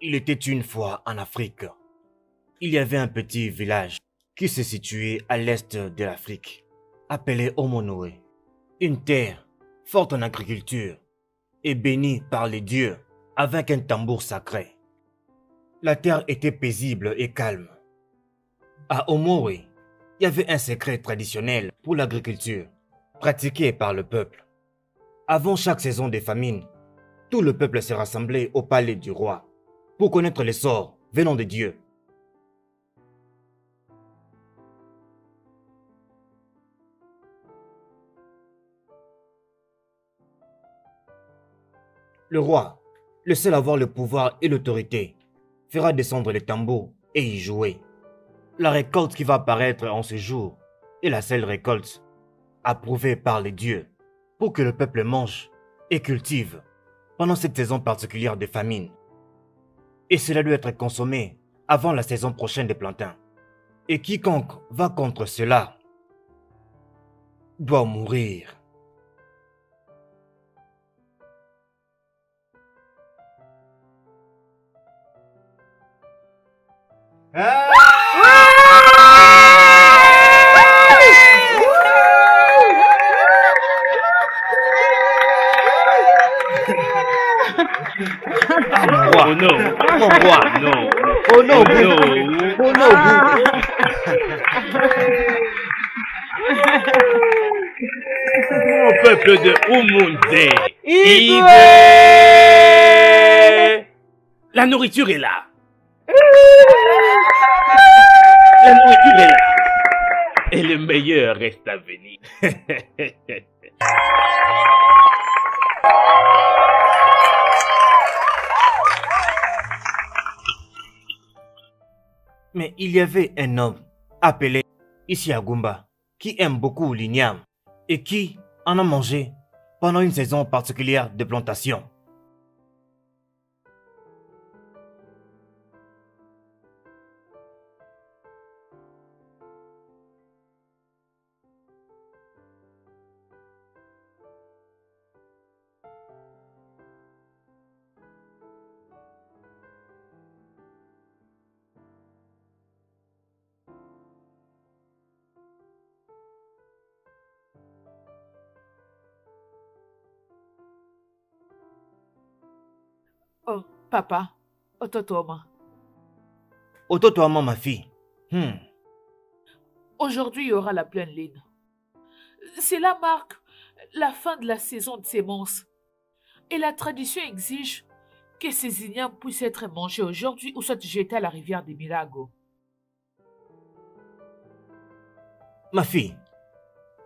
Il était une fois en Afrique. Il y avait un petit village qui se situait à l'est de l'Afrique, appelé Omonoé. Une terre forte en agriculture et bénie par les dieux avec un tambour sacré. La terre était paisible et calme. À Omoé, il y avait un secret traditionnel pour l'agriculture, pratiqué par le peuple. Avant chaque saison des famines, tout le peuple s'est rassemblé au palais du roi pour connaître les sorts venant de Dieu. Le roi, le seul à avoir le pouvoir et l'autorité, fera descendre les tambours et y jouer. La récolte qui va apparaître en ce jour est la seule récolte approuvée par les dieux pour que le peuple mange et cultive pendant cette saison particulière de famine. Et cela doit être consommé avant la saison prochaine des plantains. Et quiconque va contre cela doit mourir. Ah, mon roi! Oh non! Mon roi! Non! Oh non, Oh vous! non! Oh non, vous! Mon peuple de Umunde! Igwe! La nourriture est là! La nourriture est là! Et le meilleur reste à venir. Mais il y avait un homme appelé Isiagumba qui aime beaucoup l'igname et qui en a mangé pendant une saison particulière de plantation. Oh, papa, Ototoma, Ototoama, ma fille. aujourd'hui il y aura la pleine lune. Cela marque la fin de la saison de semences. Et la tradition exige que ces ignames puissent être mangés aujourd'hui ou soit jetés à la rivière des Milagos. Ma fille,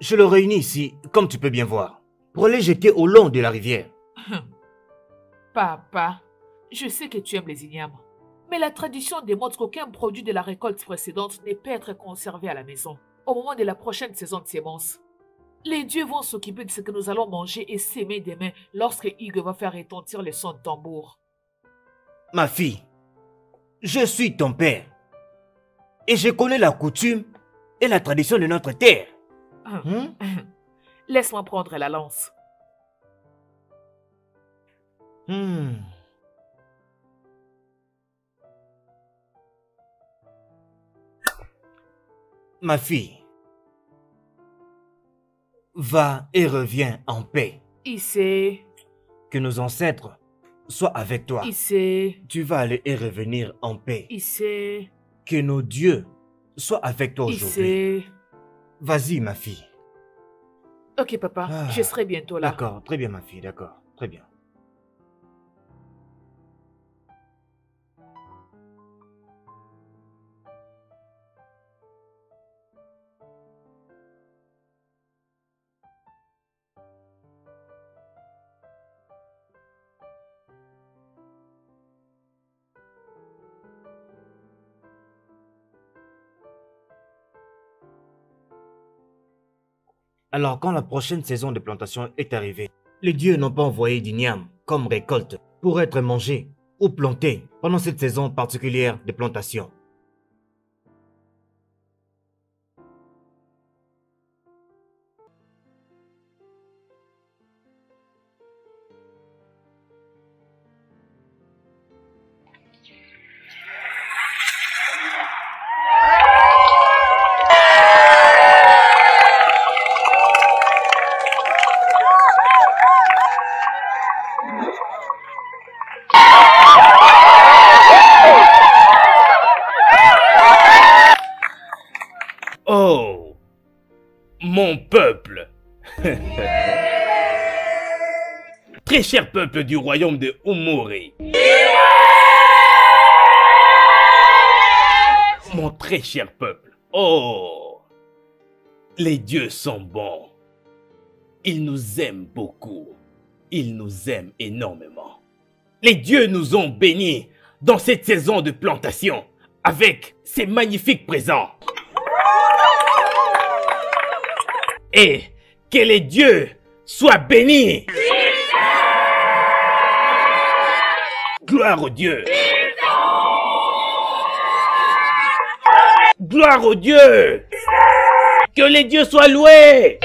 je le réunis ici, comme tu peux bien voir, pour les jeter au long de la rivière. Papa, je sais que tu aimes les ignames. Mais la tradition démontre qu'aucun produit de la récolte précédente ne peut être conservé à la maison au moment de la prochaine saison de semences. Les dieux vont s'occuper de ce que nous allons manger et s'aimer demain lorsque Hugues va faire retentir le son de tambour. Ma fille, je suis ton père et je connais la coutume et la tradition de notre terre. Laisse-moi prendre la lance. Ma fille, va et reviens en paix. Ici, Que nos ancêtres soient avec toi. ici, Tu vas aller et revenir en paix. ici, Que nos dieux soient avec toi aujourd'hui. ici. Vas-y, ma fille. Ok, papa, je serai bientôt là. D'accord, très bien, ma fille, d'accord, très bien. Alors, quand la prochaine saison de plantation est arrivée, les dieux n'ont pas envoyé d'igname comme récolte pour être mangé ou planté pendant cette saison particulière de plantation. mon peuple. Très cher peuple du royaume de Umuri. Mon très cher peuple. Oh, les dieux sont bons. Ils nous aiment beaucoup. Ils nous aiment énormément. Les dieux nous ont bénis dans cette saison de plantation avec ces magnifiques présents. Et que les dieux soient bénis. Gloire aux dieux. Gloire aux dieux. Que les dieux soient loués.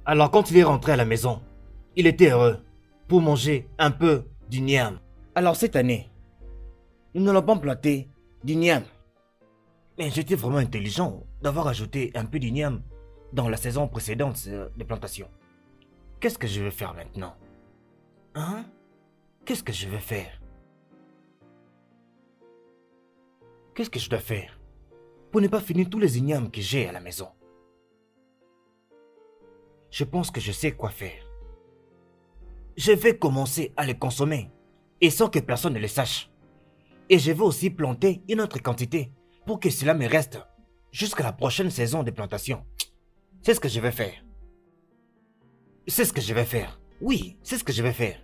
Alors quand il est rentré à la maison, il était heureux pour manger un peu du niam. Alors cette année, nous n'allons pas planter du niam. Mais j'étais vraiment intelligent d'avoir ajouté un peu d'igname dans la saison précédente des plantations. Qu'est-ce que je vais faire maintenant? Hein? Qu'est-ce que je vais faire? Qu'est-ce que je dois faire pour ne pas finir tous les ignames que j'ai à la maison? Je pense que je sais quoi faire. Je vais commencer à les consommer et sans que personne ne le sache. Et je vais aussi planter une autre quantité pour que cela me reste jusqu'à la prochaine saison de plantation. C'est ce que je vais faire. C'est ce que je vais faire. Oui, c'est ce que je vais faire.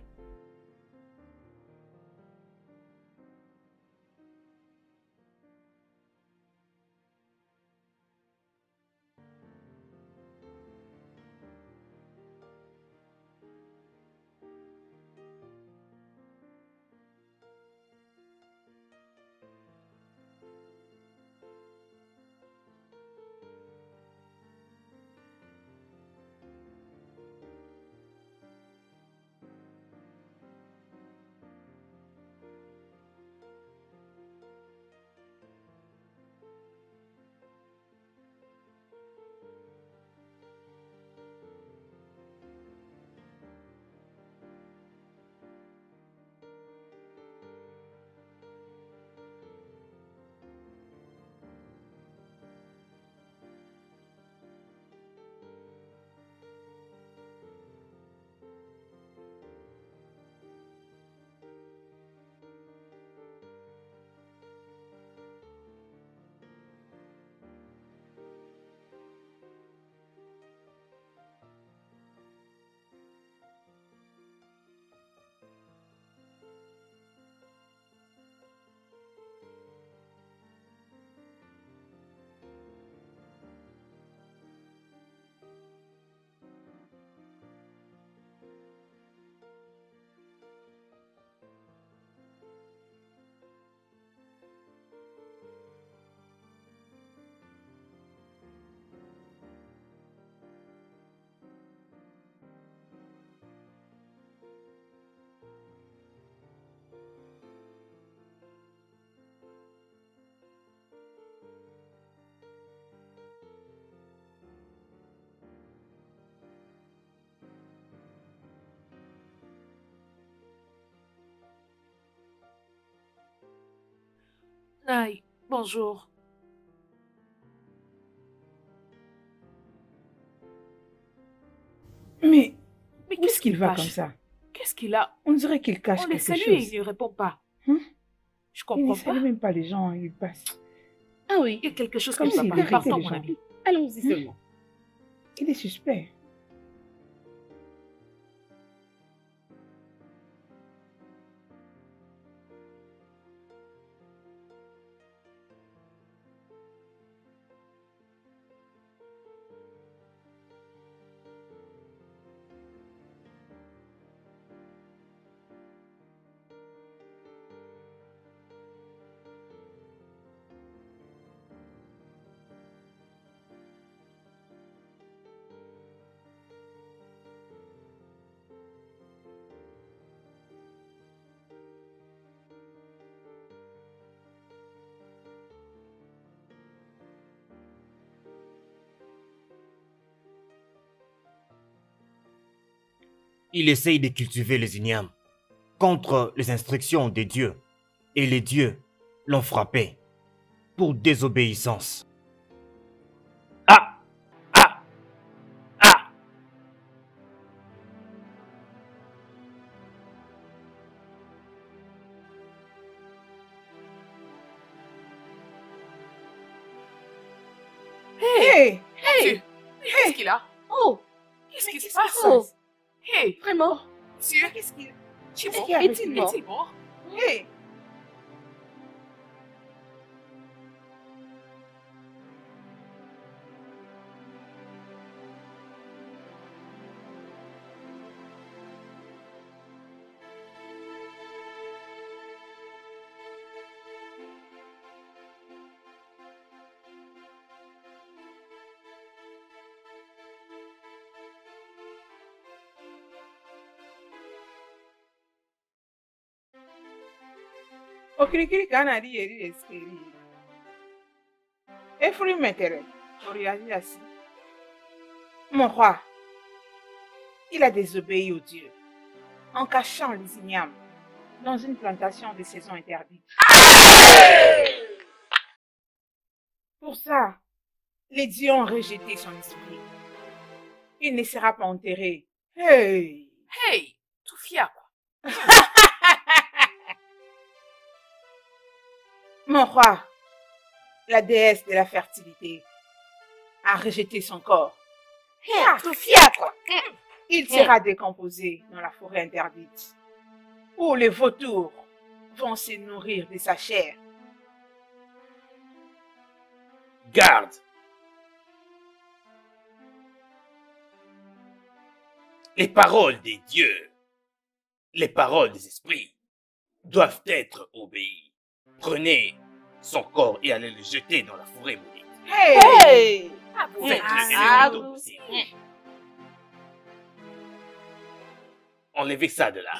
Naï, bonjour. Mais Mais où qu'est-ce est-ce qu'il va fâche? comme ça? Qu'est-ce qu'il a? On dirait qu'il cache On le quelque salue et chose. il ne répond pas. Hein? Je Il comprends ne pas. salue même pas les gens, il passe. Ah oui, Il y a quelque chose Comme qui ne s'il va pas. irritait Partons, les mon gens. ami. allons-y seulement. Il est suspect. Il essaye de cultiver les ignames contre les instructions des dieux. Et les dieux l'ont frappé pour désobéissance. Dieu, qu'est-ce qu'il a? Oh, Qu'est-ce qui se Qu'est-ce passe? qui se passe? Hey, vraiment? Dieu, Qu'est-ce qu'il tu es qu'est-ce mort? qu'il y a avec Est-il lui? mort? Est-il mort? Hey! Okirikiri ka na-adị eri eri. Efuri metere, Oriali assis. Mon roi, il a désobéi au Dieu en cachant les ignames dans une plantation de saison interdite. Pour ça, les dieux ont rejeté son esprit. Il ne sera pas enterré. Hey! Hey, tout fier, quoi. Mon roi, la déesse de la fertilité, a rejeté son corps. Tout fiacre. Il sera décomposé dans la forêt interdite, où les vautours vont se nourrir de sa chair. Garde. Les paroles des dieux, les paroles des esprits doivent être obéies. Prenez son corps et allez le jeter dans la forêt maudite. Hey! Faites-le Ah, le plus tôt oui. possible. Enlevez ça de là.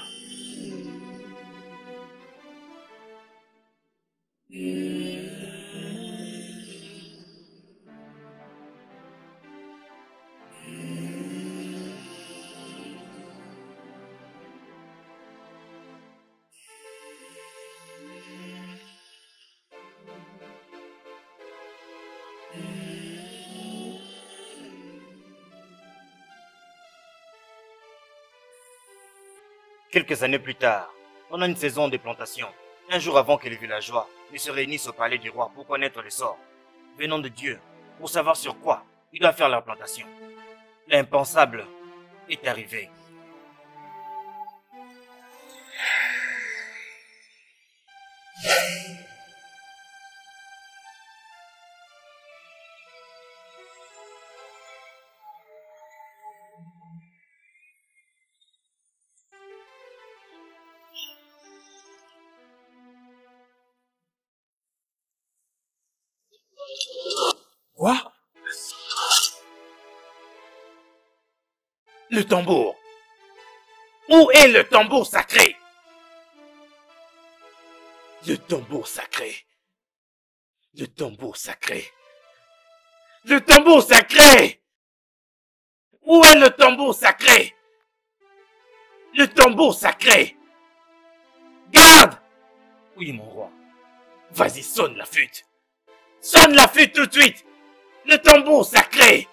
Quelques années plus tard, pendant une saison de plantation, un jour avant que les villageois ne se réunissent au palais du roi pour connaître le sort venant de Dieu, pour savoir sur quoi ils doivent faire leur plantation, l'impensable est arrivé. Quoi? Le tambour. Où est le tambour sacré? Le tambour sacré. Le tambour sacré. Le tambour sacré! Où est le tambour sacré? Le tambour sacré! Garde! Oui, mon roi. Vas-y, sonne la flûte. Sonne la flûte tout de suite. Le tambour sacré.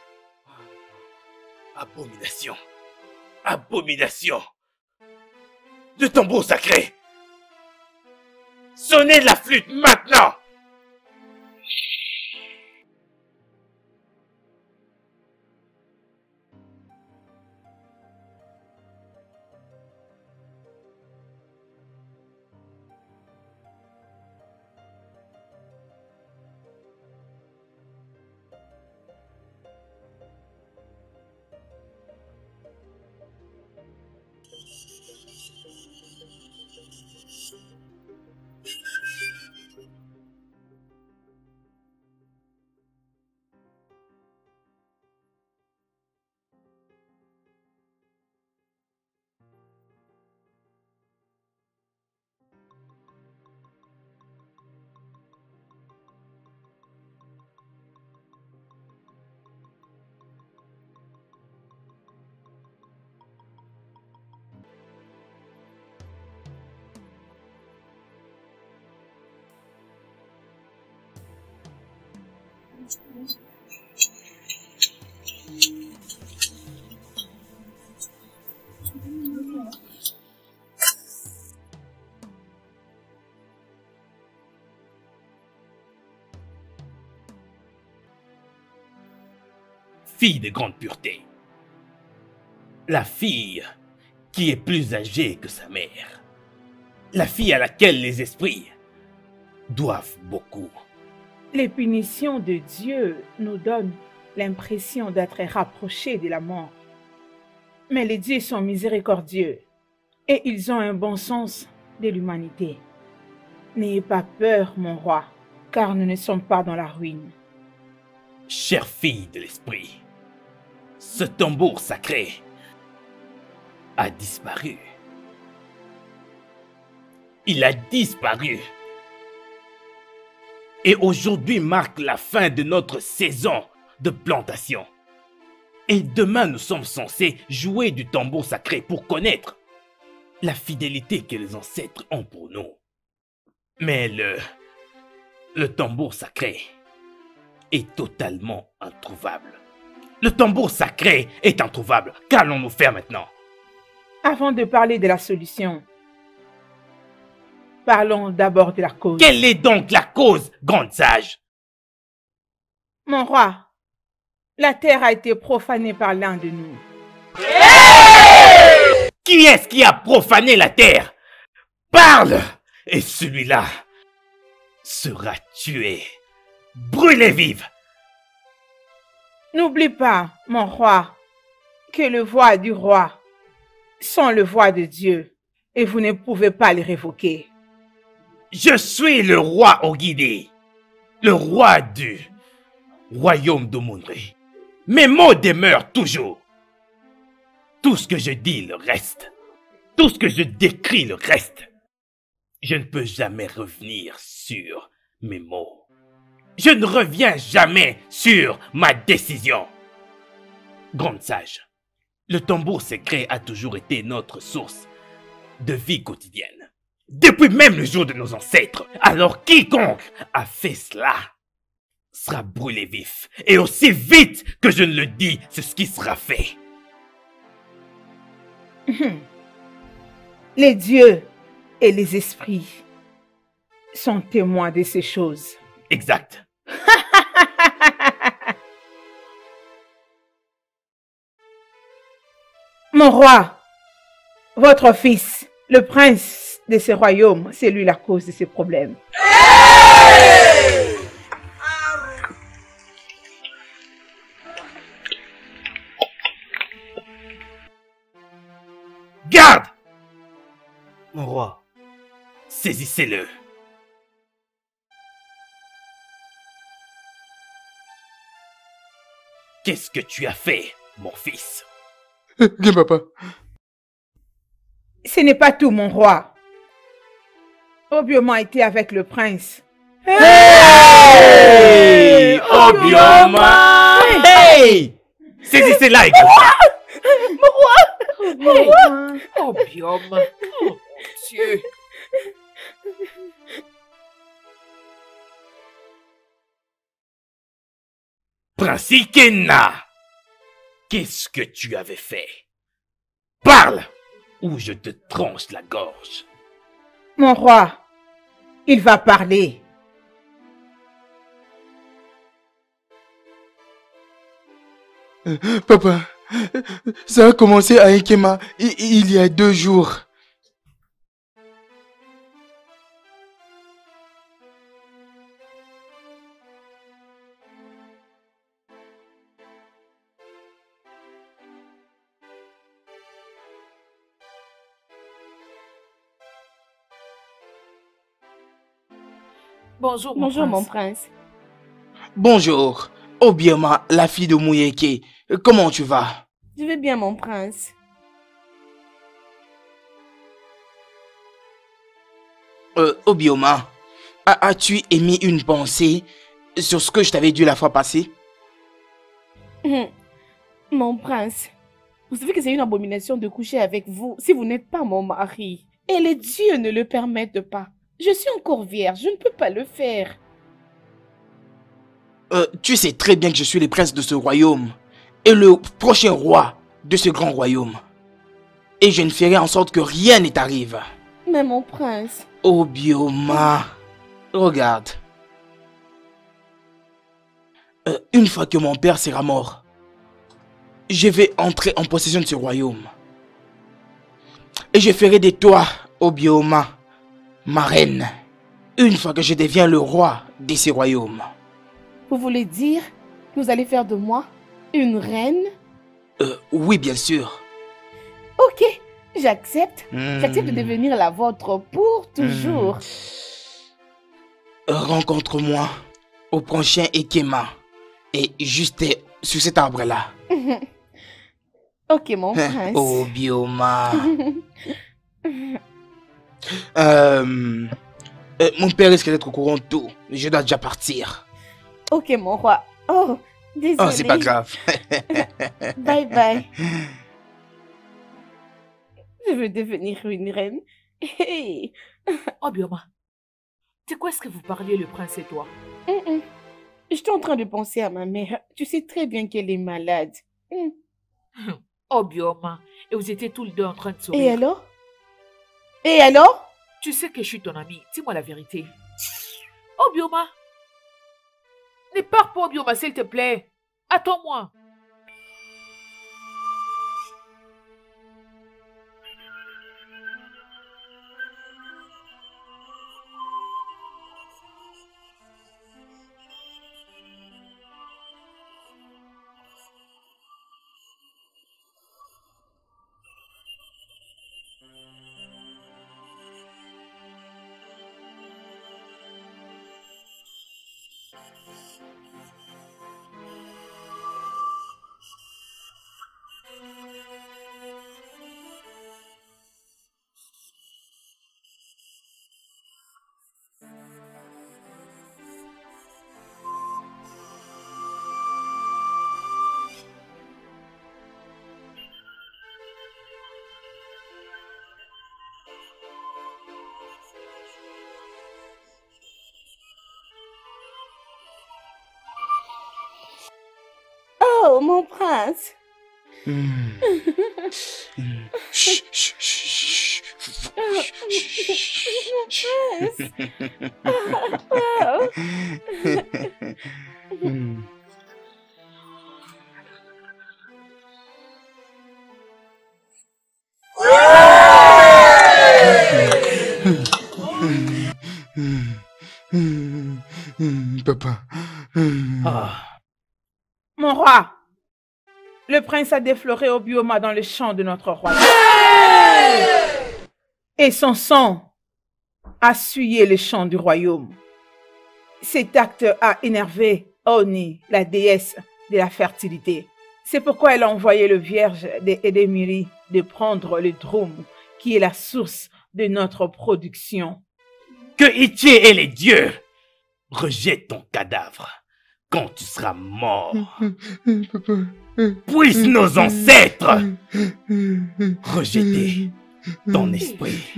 Abomination. Abomination. Le tambour sacré. Sonnez la flûte maintenant. fille de grande pureté. La fille qui est plus âgée que sa mère. La fille à laquelle les esprits doivent beaucoup. Les punitions de Dieu nous donnent l'impression d'être rapprochés de la mort. Mais les dieux sont miséricordieux et ils ont un bon sens de l'humanité. N'ayez pas peur, mon roi, car nous ne sommes pas dans la ruine. Chère fille de l'esprit, ce tambour sacré a disparu. Il a disparu. Et aujourd'hui marque la fin de notre saison de plantation. Et demain, nous sommes censés jouer du tambour sacré pour connaître la fidélité que les ancêtres ont pour nous. Mais le tambour sacré est totalement introuvable. Le tambour sacré est introuvable. Qu'allons-nous faire maintenant? Avant de parler de la solution, parlons d'abord de la cause. Quelle est donc la cause, grande sage? Mon roi, la terre a été profanée par l'un de nous. Qui est-ce qui a profané la terre? Parle! Et celui-là sera tué, brûlé vif. N'oublie pas, mon roi, que le voix du roi sont le voix de Dieu et vous ne pouvez pas les révoquer. Je suis le roi Ogidi, le roi du royaume d'Omundri. Mes mots demeurent toujours. Tout ce que je dis le reste. Tout ce que je décris le reste. Je ne peux jamais revenir sur mes mots. Je ne reviens jamais sur ma décision. Grande sage, le tambour sacré a toujours été notre source de vie quotidienne. Depuis même le jour de nos ancêtres. Alors quiconque a fait cela sera brûlé vif. Et aussi vite que je ne le dis, c'est ce qui sera fait. Les dieux et les esprits sont témoins de ces choses. Exact. Mon roi, votre fils, le prince de ce royaume, c'est lui la cause de ces problèmes. Garde! Mon roi, Saisissez-le. Qu'est-ce que tu as fait, mon fils? Bien, papa. Ce n'est pas tout, mon roi. Obioma était avec le prince. Hey! Obioma! Hey! Saisissez-la, écoute! Hey, Obiom. Oh, Dieu. Prince Ikenna! Qu'est-ce que tu avais fait? Parle! Ou je te tranche la gorge. Mon roi, il va parler. Papa, ça a commencé à Ikema il y a 2 jours. Bonjour, mon Bonjour, mon prince. prince. Bonjour, Obioma, la fille de Muyeke. Comment tu vas? Je vais bien, mon prince. Obioma, as-tu émis une pensée sur ce que je t'avais dit la fois passée? Mon prince, vous savez que c'est une abomination de coucher avec vous si vous n'êtes pas mon mari. Et les dieux ne le permettent pas. Je suis encore vierge, je ne peux pas le faire. Tu sais très bien que je suis le prince de ce royaume et le prochain roi de ce grand royaume. Et je ne ferai en sorte que rien ne t'arrive. Mais mon prince... Obioma, regarde. Une fois que mon père sera mort, je vais entrer en possession de ce royaume. Et je ferai de toi, Obioma, ma reine, une fois que je deviens le roi de ce royaume. Vous voulez dire que vous allez faire de moi une reine? Oui, bien sûr. Ok, j'accepte. J'accepte de devenir la vôtre pour toujours. Rencontre-moi au prochain Ekema. Et juste sur cet arbre-là. Ok, mon prince. Oh, Bioma. Mon père risque d'être au courant de tout. Je dois déjà partir. Ok, mon roi. Oh, désolé. Oh, c'est pas grave. Bye bye. Je veux devenir une reine. Hey. Obioma, de quoi est-ce que vous parliez, le prince et toi? J'étais en train de penser à ma mère. Tu sais très bien qu'elle est malade. Obioma, et vous étiez tous les deux en train de sourire. Et alors? Et alors? Tu sais que je suis ton amie, dis-moi la vérité. Obioma, ne pars pas, Obioma, s'il te plaît. Attends-moi. Oh, mon prince. Chut, chut, chut, chut. Wow. Papa. Mon roi, le prince a défloré Obioma dans le champ de notre roi. Et son sang a souillé le champ du royaume. Cet acte a énervé Oni, la déesse de la fertilité. C'est pourquoi elle a envoyé le vierge d'Edemiri de prendre le drum, qui est la source de notre production. Que Itié et les dieux rejettent ton cadavre quand tu seras mort. Puissent nos ancêtres rejeter ton esprit.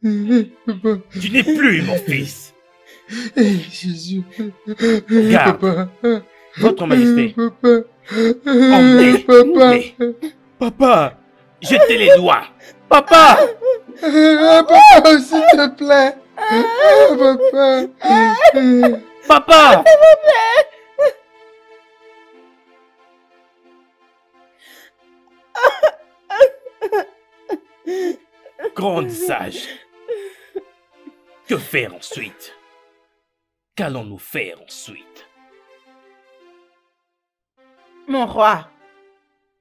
Tu n'es plus mon fils. Jésus. Garde, votre majesté. Papa. Emmenez, emmenez. Papa, jetez les doigts. Papa. Papa, s'il te plaît. Papa. Papa. Grande sage. Que faire ensuite? Qu'allons-nous faire ensuite? Mon roi,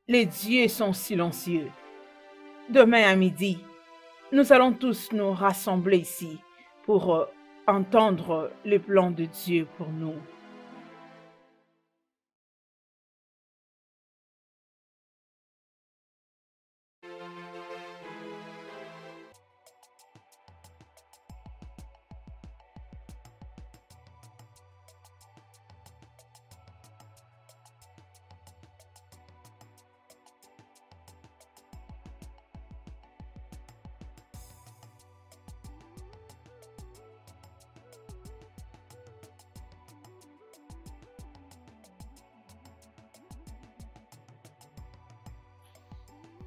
les dieux sont silencieux. Demain à midi, nous allons tous nous rassembler ici pour entendre le plan de Dieu pour nous.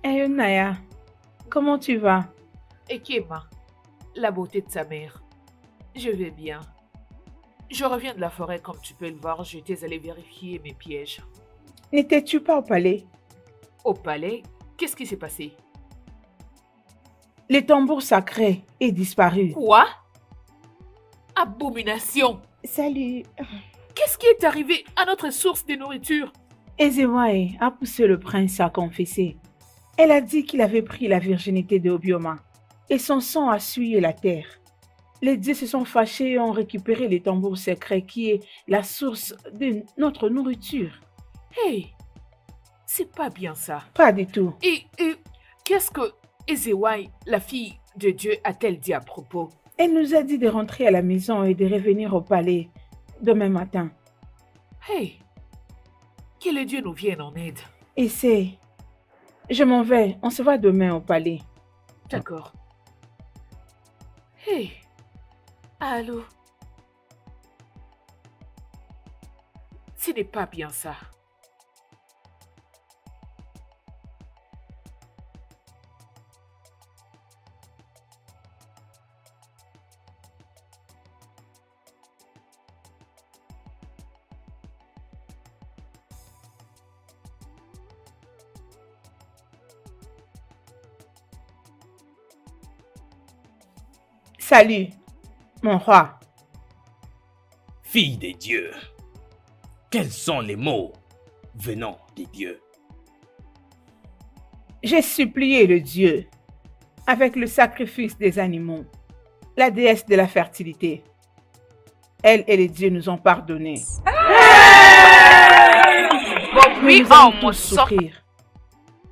Hey, Naya, comment tu vas? Et Kema, la beauté de sa mère. Je vais bien. Je reviens de la forêt, comme tu peux le voir, j'étais allée vérifier mes pièges. N'étais-tu pas au palais? Au palais, qu'est-ce qui s'est passé? Le tambour sacré est disparu. Quoi? Abomination! Salut. Qu'est-ce qui est arrivé à notre source de nourriture? Ezewai a poussé le prince à confesser. Elle a dit qu'il avait pris la virginité de Obioma et son sang a souillé la terre. Les dieux se sont fâchés et ont récupéré le tambour secret qui est la source de notre nourriture. Hey! C'est pas bien ça. Pas du tout. Et qu'est-ce que Ezewai, la fille de Dieu, a-t-elle dit à propos? Elle nous a dit de rentrer à la maison et de revenir au palais demain matin. Hey! Que le Dieu nous vienne en aide. Et c'est... Je m'en vais. On se voit demain au palais. D'accord. Hey! Allô? Ce n'est pas bien ça. Salut, mon roi. Fille des dieux, quels sont les mots venant des dieux? J'ai supplié le Dieu avec le sacrifice des animaux, la déesse de la fertilité. Elle et les dieux nous ont pardonné. Oui, Nous allons tous souffrir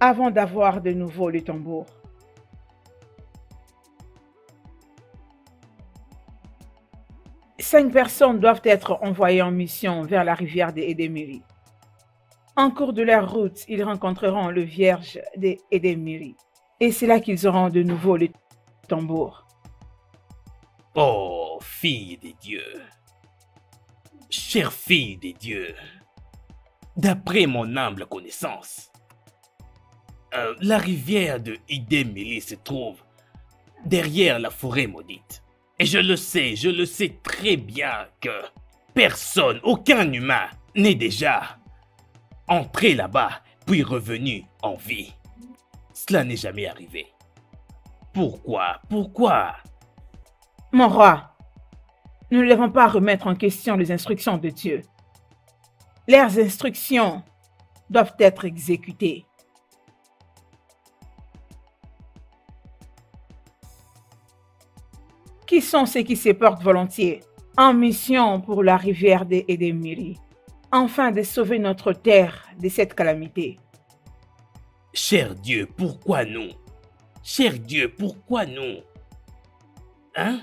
avant d'avoir de nouveau le tambour. Cinq personnes doivent être envoyées en mission vers la rivière des Edemiri. En cours de leur route, ils rencontreront le vierge des Edemiri. Et c'est là qu'ils auront de nouveau le tambour. Oh, fille des dieux, chère fille des dieux, d'après mon humble connaissance, la rivière de Idemili se trouve derrière la forêt maudite. Et je le sais très bien que personne, aucun humain n'est déjà entré là-bas puis revenu en vie. Cela n'est jamais arrivé. Pourquoi? Mon roi, nous ne devons pas remettre en question les instructions de Dieu. Leurs instructions doivent être exécutées. Qui sont ceux qui se portent volontiers en mission pour la rivière des Edemiri, afin de sauver notre terre de cette calamité? Cher Dieu, pourquoi nous? Cher Dieu, pourquoi nous? Hein?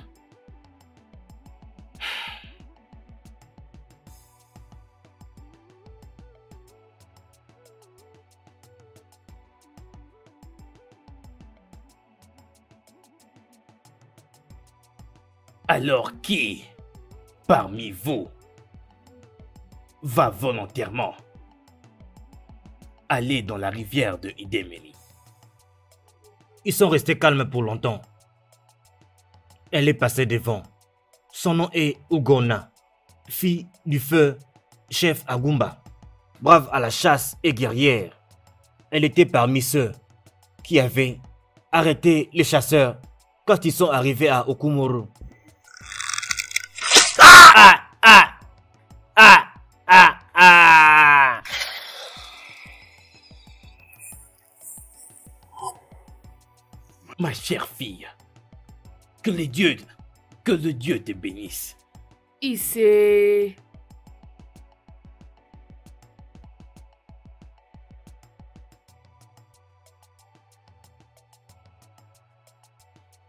Alors qui, parmi vous, va volontairement aller dans la rivière de Idemili? Ils sont restés calmes pour longtemps. Elle est passée devant. Son nom est Ugona, fille du feu, chef Agumba, brave à la chasse et guerrière. Elle était parmi ceux qui avaient arrêté les chasseurs quand ils sont arrivés à Okumuru. Ma chère fille, que le Dieu te bénisse. Il s'est...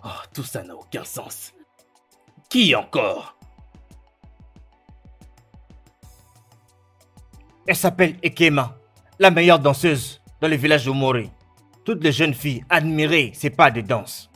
Oh, tout ça n'a aucun sens. Qui encore? Elle s'appelle Ekema, la meilleure danseuse dans le village de Mori. Toutes les jeunes filles admiraient ses pas de danse.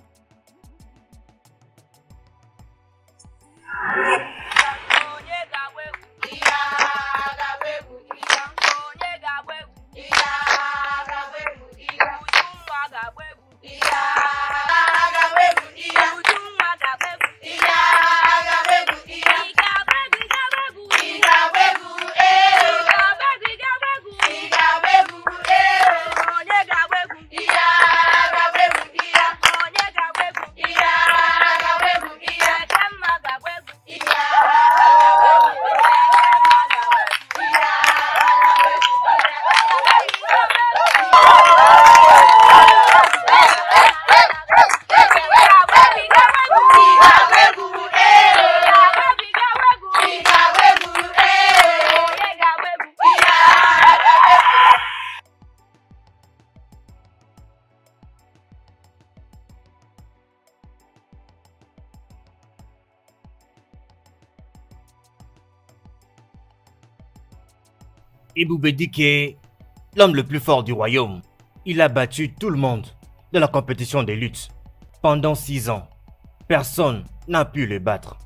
Iboubedike est l'homme le plus fort du royaume. Il a battu tout le monde dans la compétition des luttes. Pendant 6 ans, personne n'a pu le battre.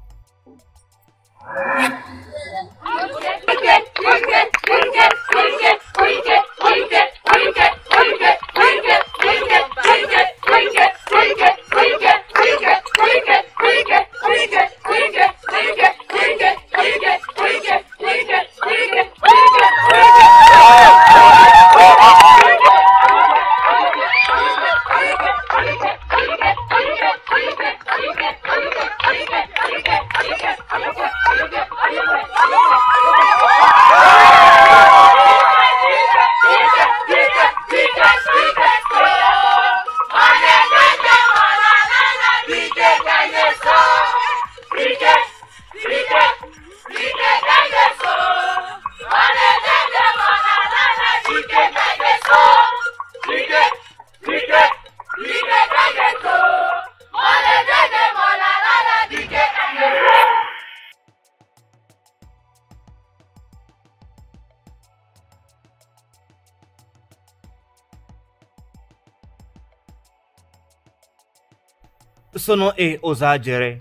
Son nom est Osajere.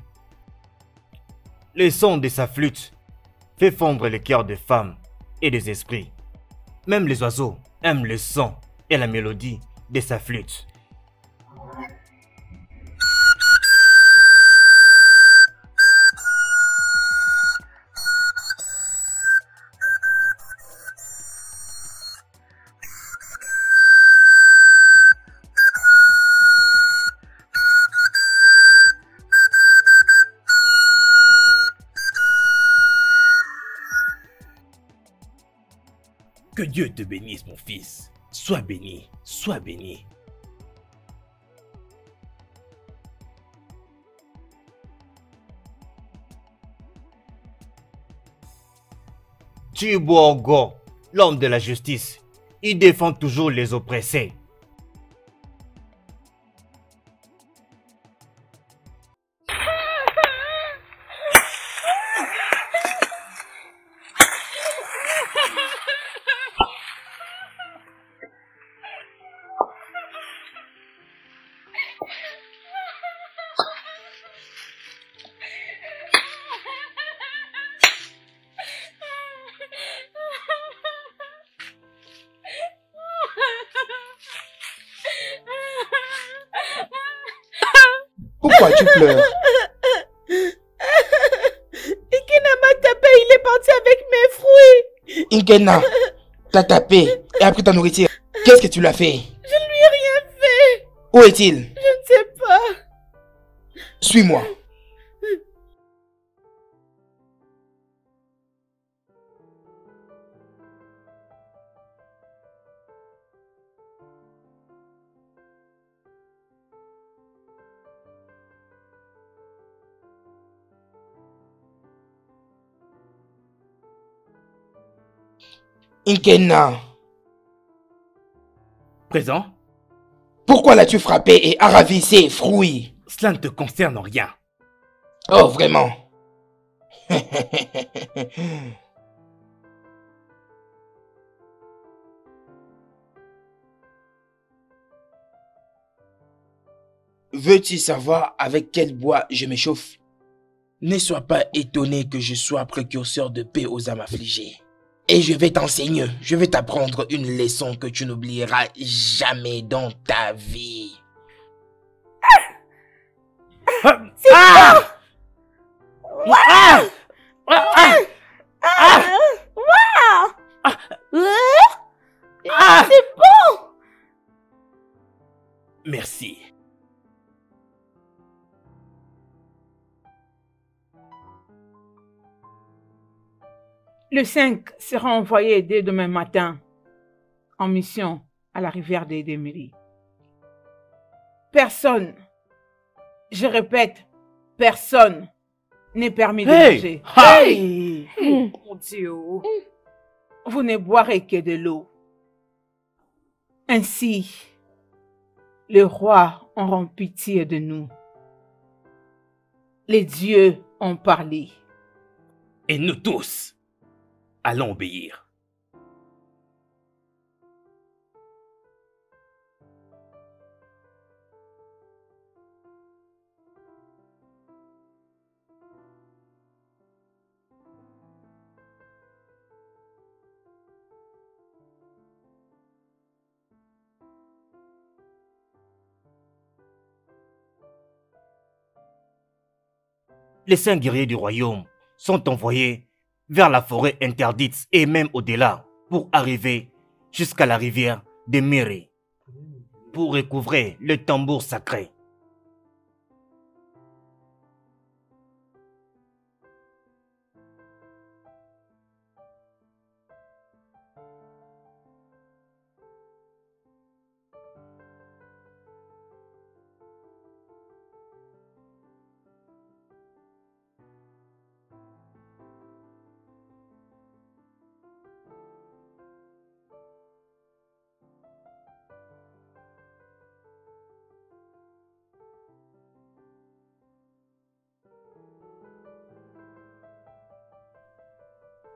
Le son de sa flûte fait fondre les cœurs des femmes et des esprits. Même les oiseaux aiment le son et la mélodie de sa flûte. Que Dieu te bénisse, mon fils. Sois béni, sois béni. Chibuogo, l'homme de la justice, il défend toujours les oppressés. Pourquoi tu pleures? Ikena m'a tapé, il est parti avec mes fruits. Inkena t'a tapé et a pris ta nourriture. Qu'est-ce que tu l'as fait? Je ne lui ai rien fait. Où est-il? Je ne sais pas. Suis-moi. Inkena, Présent, pourquoi l'as-tu frappé et ravi ses fruits? cela ne te concerne en rien. Oh, vraiment? Veux-tu savoir avec quel bois je m'échauffe? Ne sois pas étonné que je sois précurseur de paix aux âmes affligées. Et je vais t'enseigner, je vais t'apprendre une leçon que tu n'oublieras jamais dans ta vie. C'est bon. Merci. Le 5 sera envoyé dès demain matin en mission à la rivière des Déméry. Personne, je répète, personne n'est permis de Hey! manger. Hey! Mon Dieu. Vous ne boirez que de l'eau. Ainsi, les rois auront pitié de nous. Les dieux ont parlé. Et nous tous allons obéir. Les 5 guerriers du royaume sont envoyés vers la forêt interdite et même au-delà pour arriver jusqu'à la rivière de Miri pour recouvrer le tambour sacré.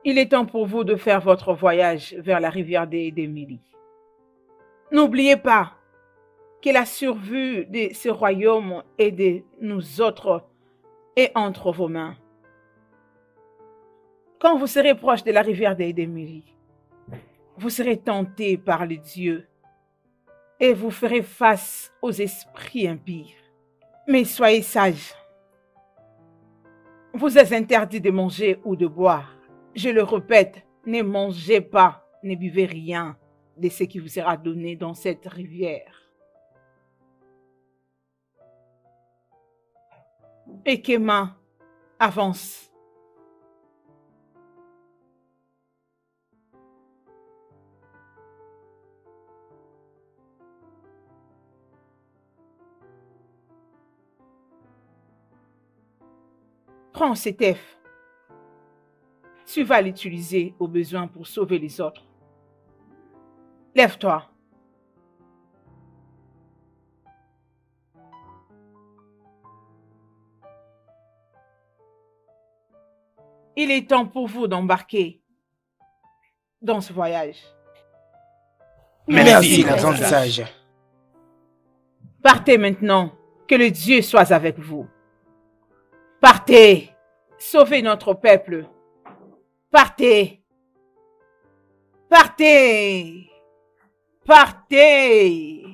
Il est temps pour vous de faire votre voyage vers la rivière d'Émilie. N'oubliez pas que la survie de ce royaume et de nous autres est entre vos mains. Quand vous serez proche de la rivière d'Émilie, vous serez tenté par les dieux et vous ferez face aux esprits impies. Mais soyez sages. Vous êtes interdit de manger ou de boire. Je le répète, ne mangez pas, ne buvez rien de ce qui vous sera donné dans cette rivière. Ekema, avance. Prends cet œuf. Tu vas l'utiliser au besoin pour sauver les autres. Lève-toi. Il est temps pour vous d'embarquer dans ce voyage. Merci, la grande sage. Partez maintenant, que le Dieu soit avec vous. Partez, sauvez notre peuple. Partez, partez, partez.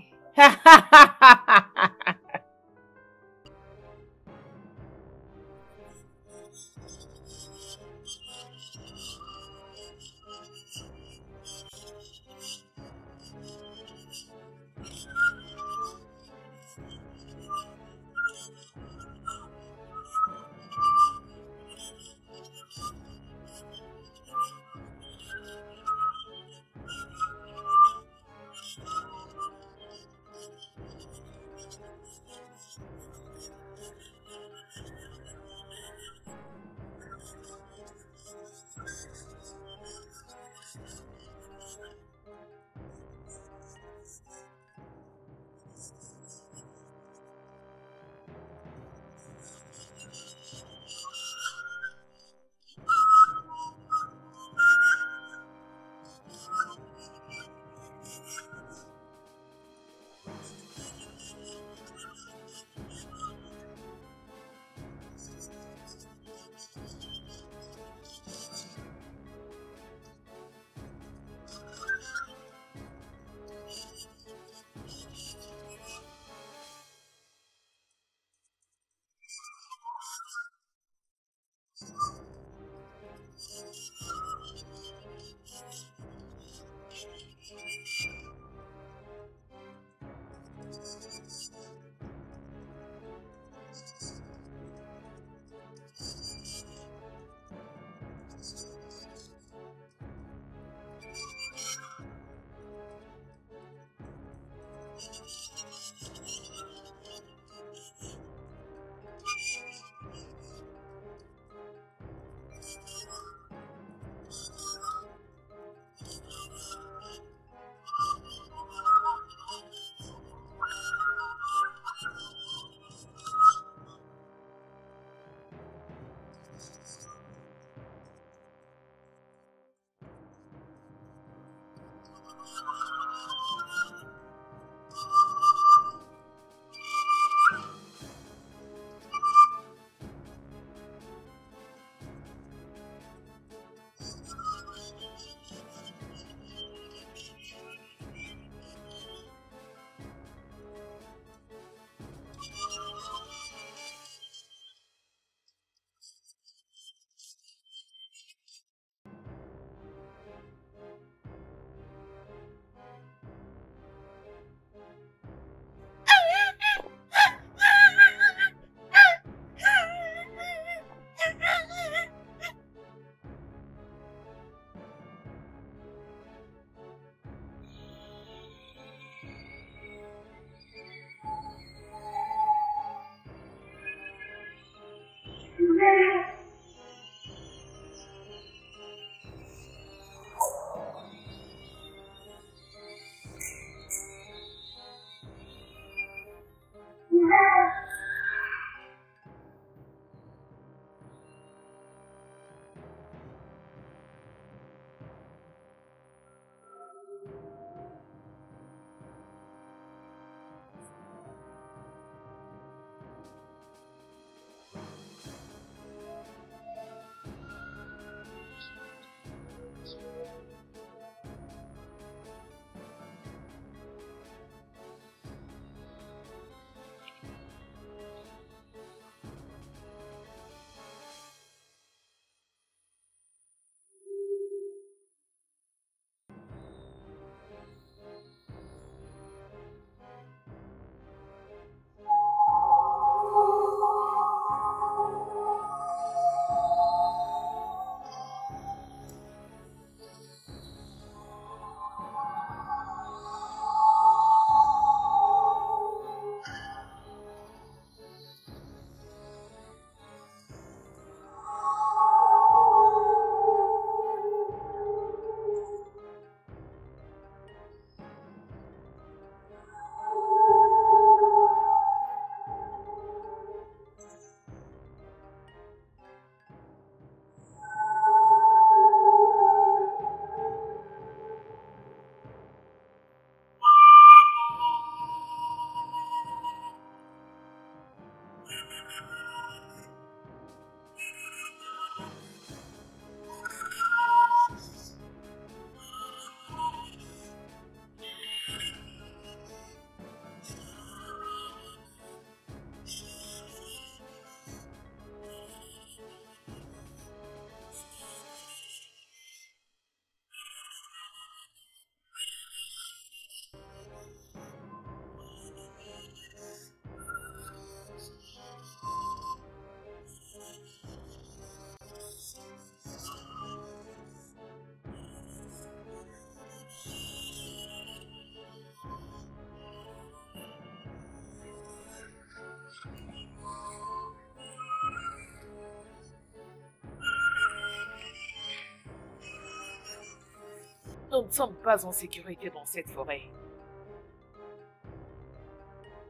Nous ne sommes pas en sécurité dans cette forêt.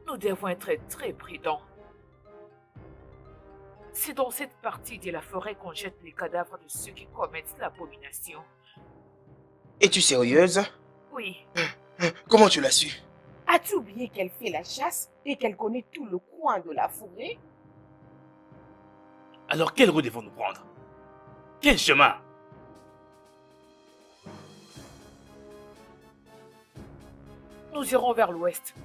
Nous devons être très prudents. C'est dans cette partie de la forêt qu'on jette les cadavres de ceux qui commettent l'abomination. Es-tu sérieuse? Oui. Comment tu l'as su? As-tu oublié qu'elle fait la chasse et qu'elle connaît tout le coin de la forêt? Alors quelle route devons-nous prendre? Quel chemin? Nous irons vers l'ouest.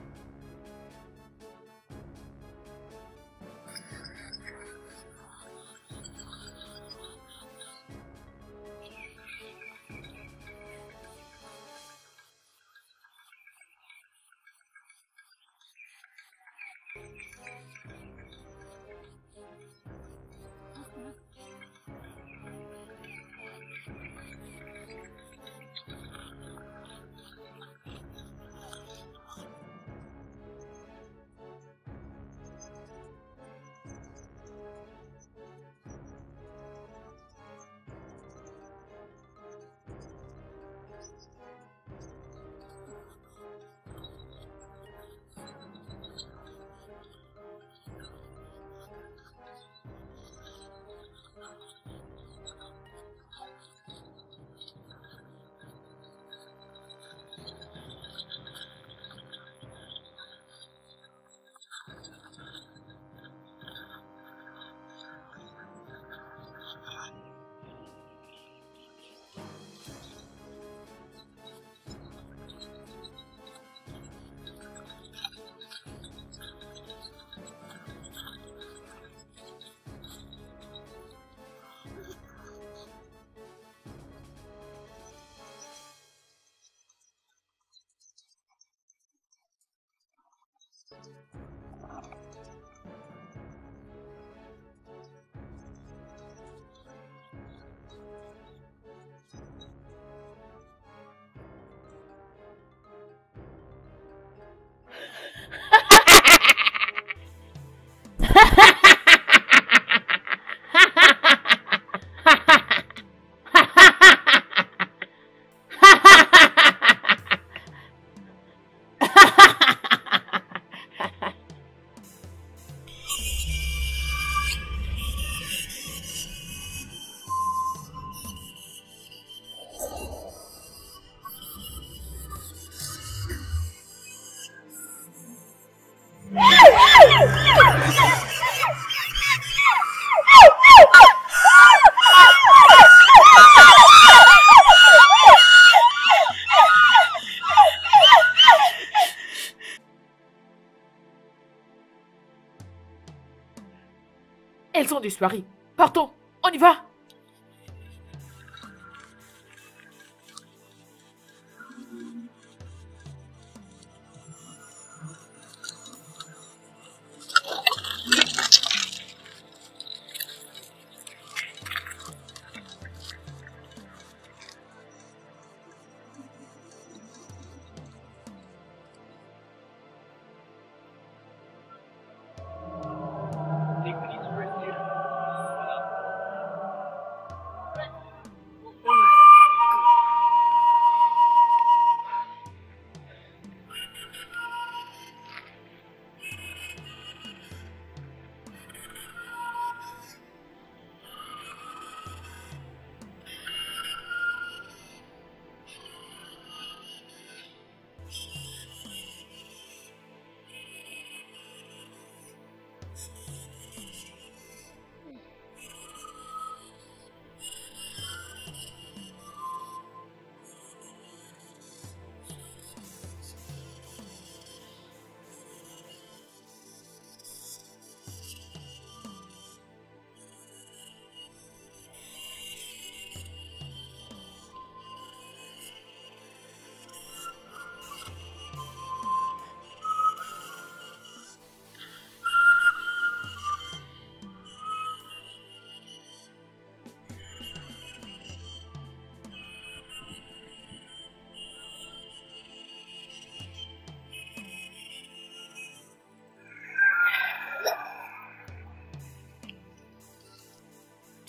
Elles ont disparu. Partons, on y va.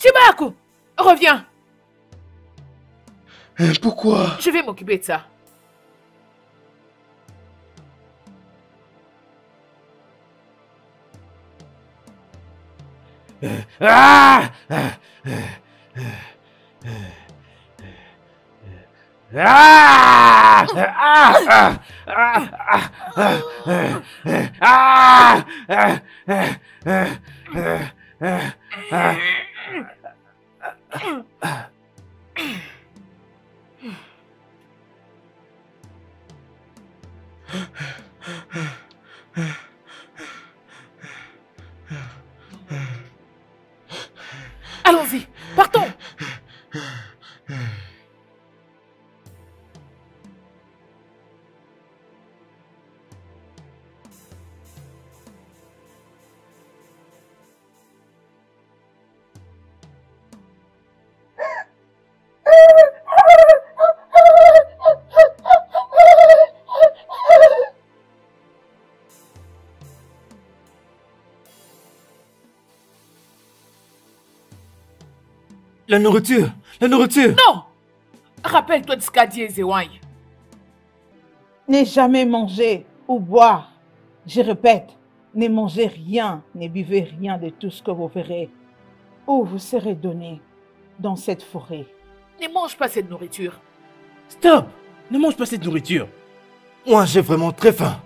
Chibaku, reviens. Pourquoi? Je vais m'occuper de ça. Ah! Ah! Allons-y, partons. La nourriture! La nourriture! Non! Rappelle-toi de ce qu'a dit Ezewai. Ne jamais manger ou boire. Je répète, ne mangez rien, ne buvez rien de tout ce que vous verrez ou vous serez donné dans cette forêt. Ne mange pas cette nourriture. Stop! Ne mange pas cette nourriture. Moi, j'ai vraiment très faim.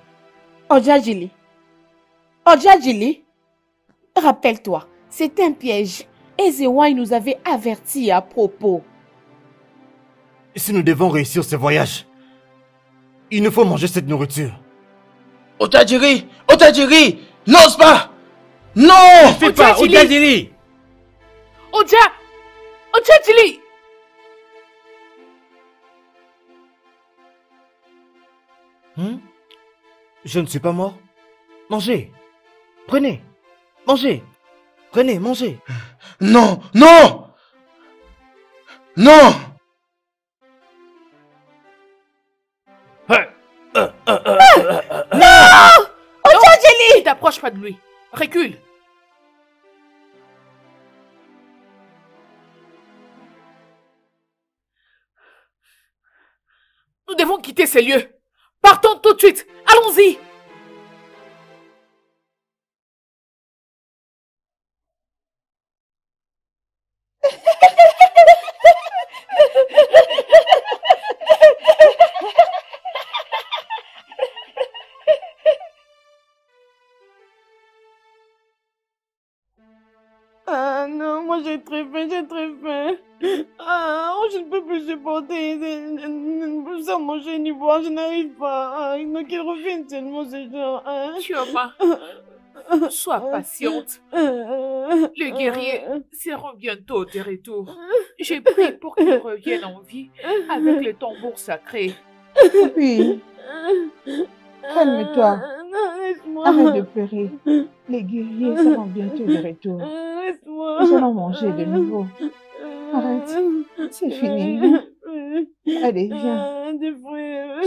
Ojajili. Ojajili. Rappelle-toi, c'est un piège. Ezewai nous avait avertis à propos. Si nous devons réussir ce voyage, il nous faut manger cette nourriture. Otajiri! Otajiri! N'ose pas! Non! Fais pas, Ojajili. Ojajiri! Ojajili. Je ne suis pas mort. Mangez. Prenez. Mangez. Prenez, mangez. Non, non! Non! Ne t'approche pas de lui. Recule. Nous devons quitter ces lieux. Partons tout de suite. Allons-y. Ah non, moi j'ai très faim, j'ai très faim. Ah, je ne peux plus supporter sans manger ni boire, je n'arrive pas. Ah, donc qu'il revienne seulement ce genre. Hein. Chioma, sois patiente. Le guerrier sera bientôt de retour. J'ai prié pour qu'il revienne en vie avec le tambour sacré. Oui, calme-toi. Non, laisse-moi. Arrête de pleurer. Les guerriers seront bientôt de retour. Laisse-moi. Nous allons manger de nouveau. Arrête, c'est fini. Allez, viens.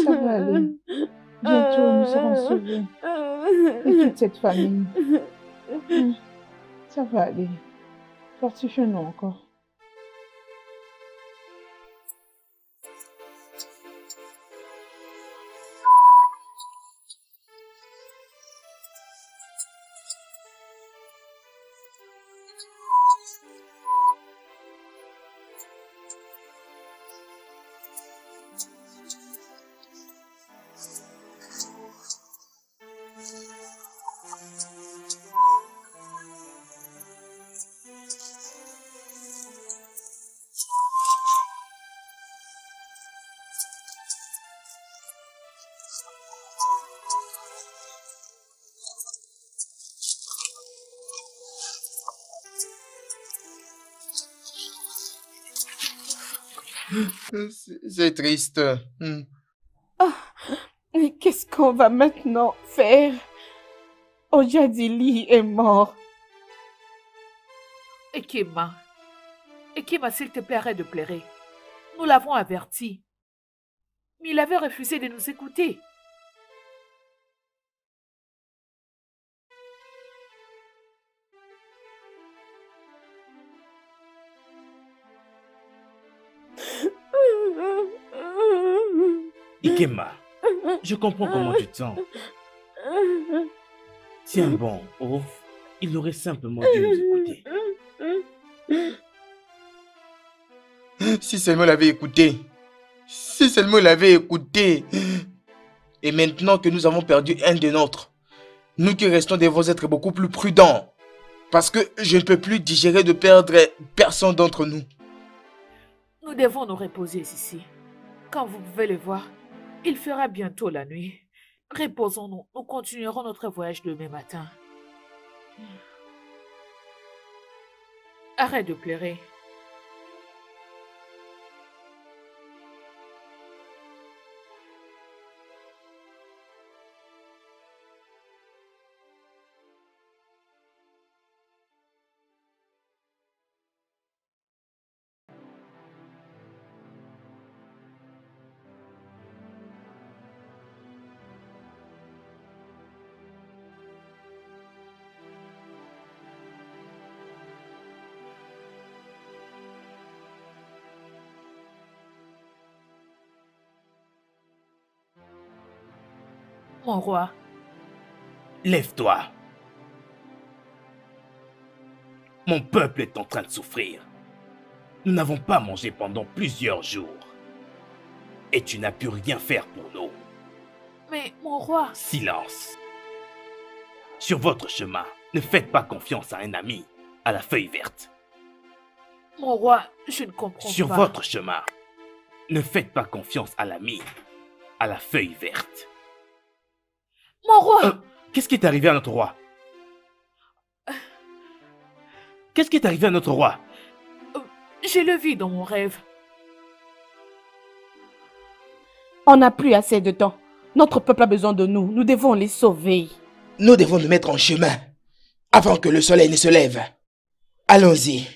Ça va aller. Bientôt, nous serons sauvés. Et toute cette famille. Ça va aller. Fortifions-nous encore. C'est triste. Mais qu'est-ce qu'on va maintenant faire? Ojadili est mort. Ekema, s'il te plaît, arrête de pleurer. Nous l'avons averti. Mais il avait refusé de nous écouter. Ikema, je comprends comment tu te sens. Tiens bon, oh, il aurait simplement dû nous écouter. Si seulement il avait écouté. Si seulement il avait écouté. Et maintenant que nous avons perdu un de nôtres, nous qui restons devons être beaucoup plus prudents. Parce que je ne peux plus digérer de perdre personne d'entre nous. Nous devons nous reposer ici. Quand vous pouvez le voir, il fera bientôt la nuit. Reposons-nous, nous continuerons notre voyage demain matin. Arrête de pleurer. Mon roi, Lève-toi. Mon peuple est en train de souffrir. Nous n'avons pas mangé pendant plusieurs jours. Et tu n'as pu rien faire pour nous. mais mon roi, Silence. Sur votre chemin, ne faites pas confiance à un ami, à la feuille verte. mon roi, je ne comprends Sur pas. votre chemin, ne faites pas confiance à l'ami, à la feuille verte. Mon roi, Qu'est-ce qui est arrivé à notre roi? Qu'est-ce qui est arrivé à notre roi? je le vis dans mon rêve. On n'a plus assez de temps. Notre peuple a besoin de nous. Nous devons les sauver. Nous devons nous mettre en chemin avant que le soleil ne se lève. Allons-y.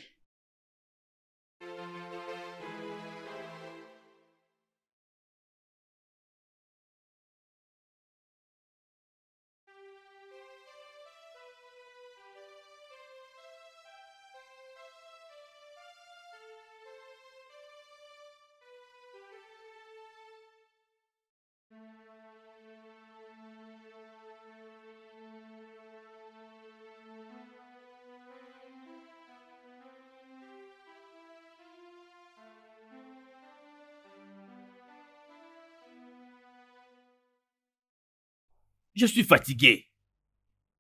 Je suis fatigué.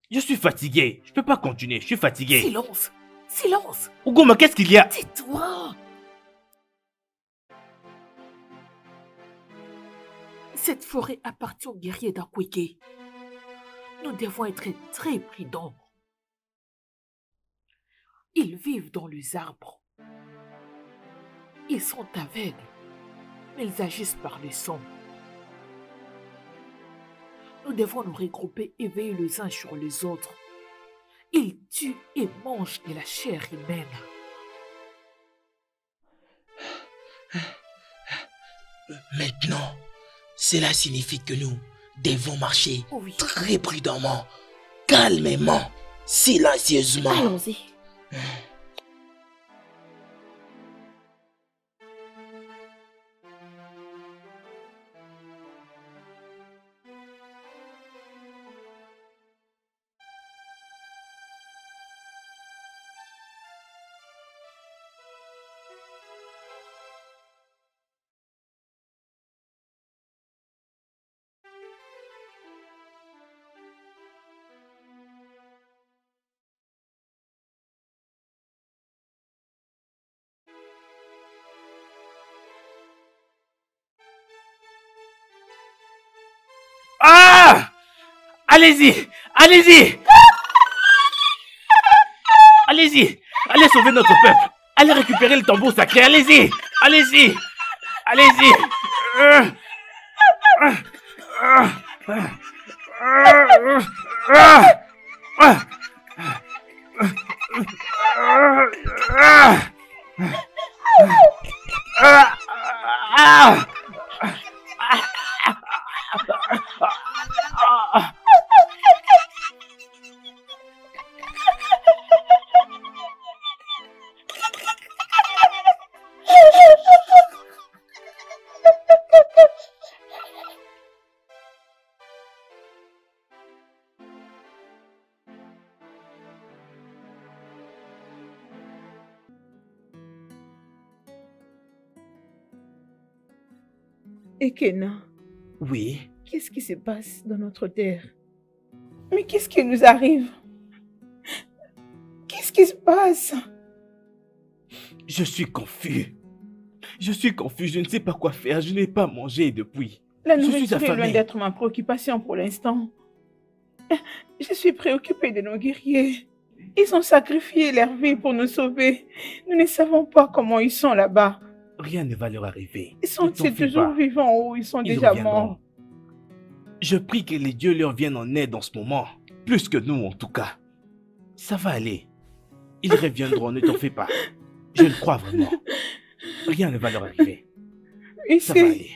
Je suis fatigué. Je peux pas continuer. Je suis fatigué. Silence! Silence! Ugoma, qu'est-ce qu'il y a? Tais-toi! Cette forêt appartient aux guerriers d'Akweke. Nous devons être très prudents. Ils vivent dans les arbres. Ils sont aveugles, mais ils agissent par le son. Nous devons nous regrouper et veiller les uns sur les autres. Ils tuent et mangent de la chair humaine. Maintenant, cela signifie que nous devons marcher Oui. très prudemment, calmement, silencieusement. Allons-y. Ah! Allez-y! Allez-y! Allez-y! Allez sauver notre peuple! Allez récupérer le tambour sacré! Allez-y! Allez-y! Allez-y! Ekena, Oui, qu'est-ce qui se passe dans notre terre? Mais qu'est-ce qui nous arrive? Qu'est-ce qui se passe? je suis confus. Je suis confus, je ne sais pas quoi faire. Je n'ai pas mangé depuis. La Je suis nourriture est loin affamé. d'être ma préoccupation pour l'instant. Je suis préoccupée de nos guerriers. Ils ont sacrifié leur vie pour nous sauver. Nous ne savons pas comment ils sont là-bas. Rien ne va leur arriver. Sont-ils Ne t'enfuis toujours pas. vivants ou ils sont Ils déjà reviendront. morts? Je prie que les dieux leur viennent en aide en ce moment. Plus que nous en tout cas. Ça va aller. Ils reviendront, ne t'en fais pas. Je le crois vraiment. Rien ne va leur arriver. Ça va Ici, aller.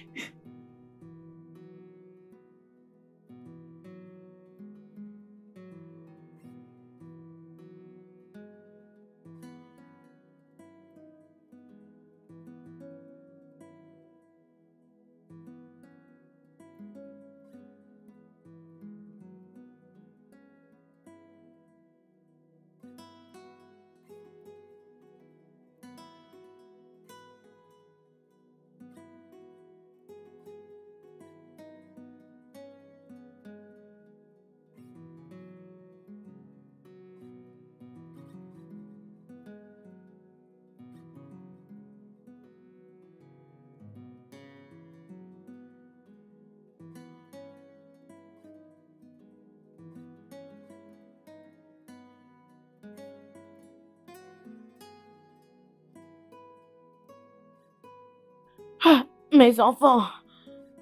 Ah, mes enfants,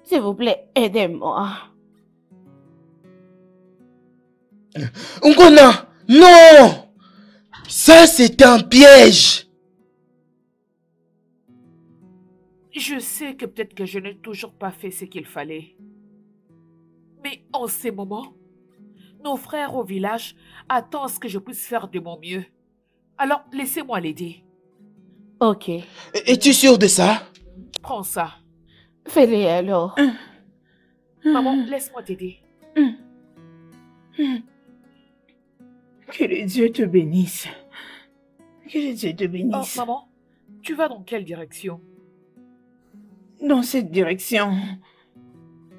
s'il vous plaît, aidez-moi. Ngona, non! Ça, c'est un piège! Je sais que peut-être que je n'ai toujours pas fait ce qu'il fallait. Mais en ces moments, nos frères au village attendent ce que je puisse faire de mon mieux. Alors, laissez-moi l'aider. Ok, Es-tu sûr de ça? Prends ça. fais-les alors. Maman, laisse-moi t'aider. Que le Dieu te bénisse. Que le Dieu te Oh, bénisse. maman, tu vas dans quelle direction? Dans cette direction.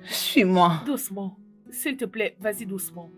Suis-moi. Doucement. S'il te plaît, vas-y doucement.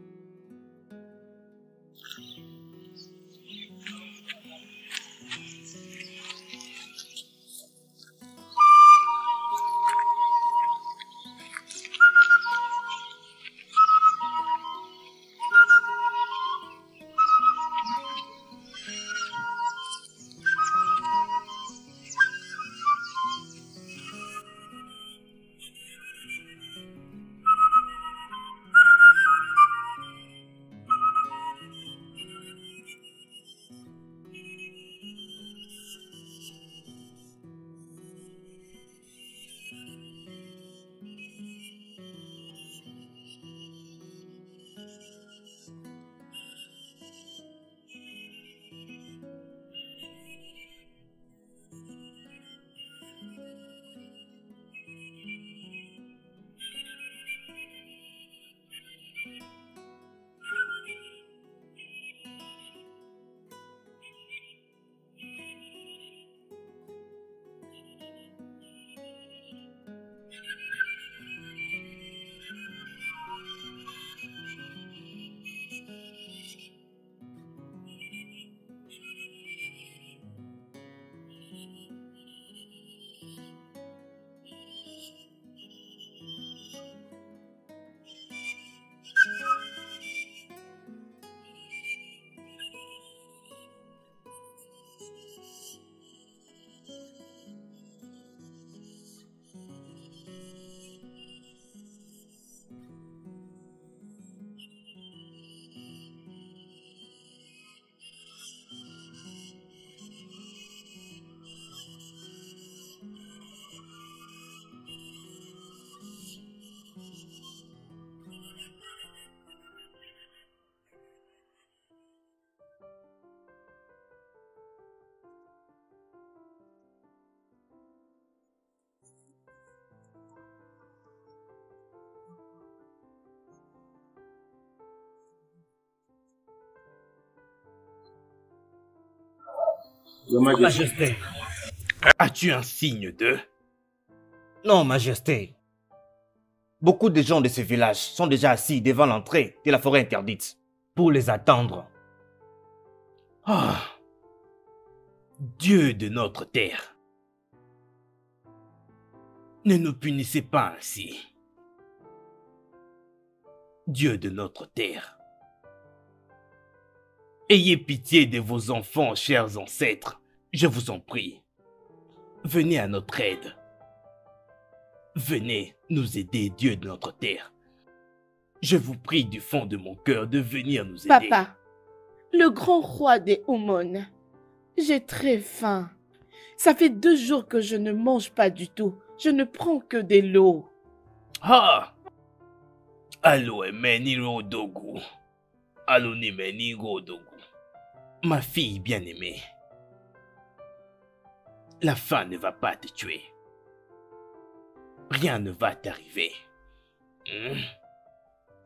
Majesté. As-tu un signe de... Non, Majesté. Beaucoup de gens de ce village sont déjà assis devant l'entrée de la forêt interdite pour les attendre. Ah, Dieu de notre terre, ne nous punissez pas ainsi. Dieu de notre terre, ayez pitié de vos enfants, chers ancêtres, je vous en prie. Venez à notre aide. Venez nous aider, Dieu de notre terre. Je vous prie du fond de mon cœur de venir nous aider. Papa, le grand roi des Omon, j'ai très faim. Ça fait 2 jours que je ne mange pas du tout. Je ne prends que de l'eau. Ah! Allo emeni rodogu. Allo nimeni rodogu. Ma fille bien-aimée, la faim ne va pas te tuer. Rien ne va t'arriver.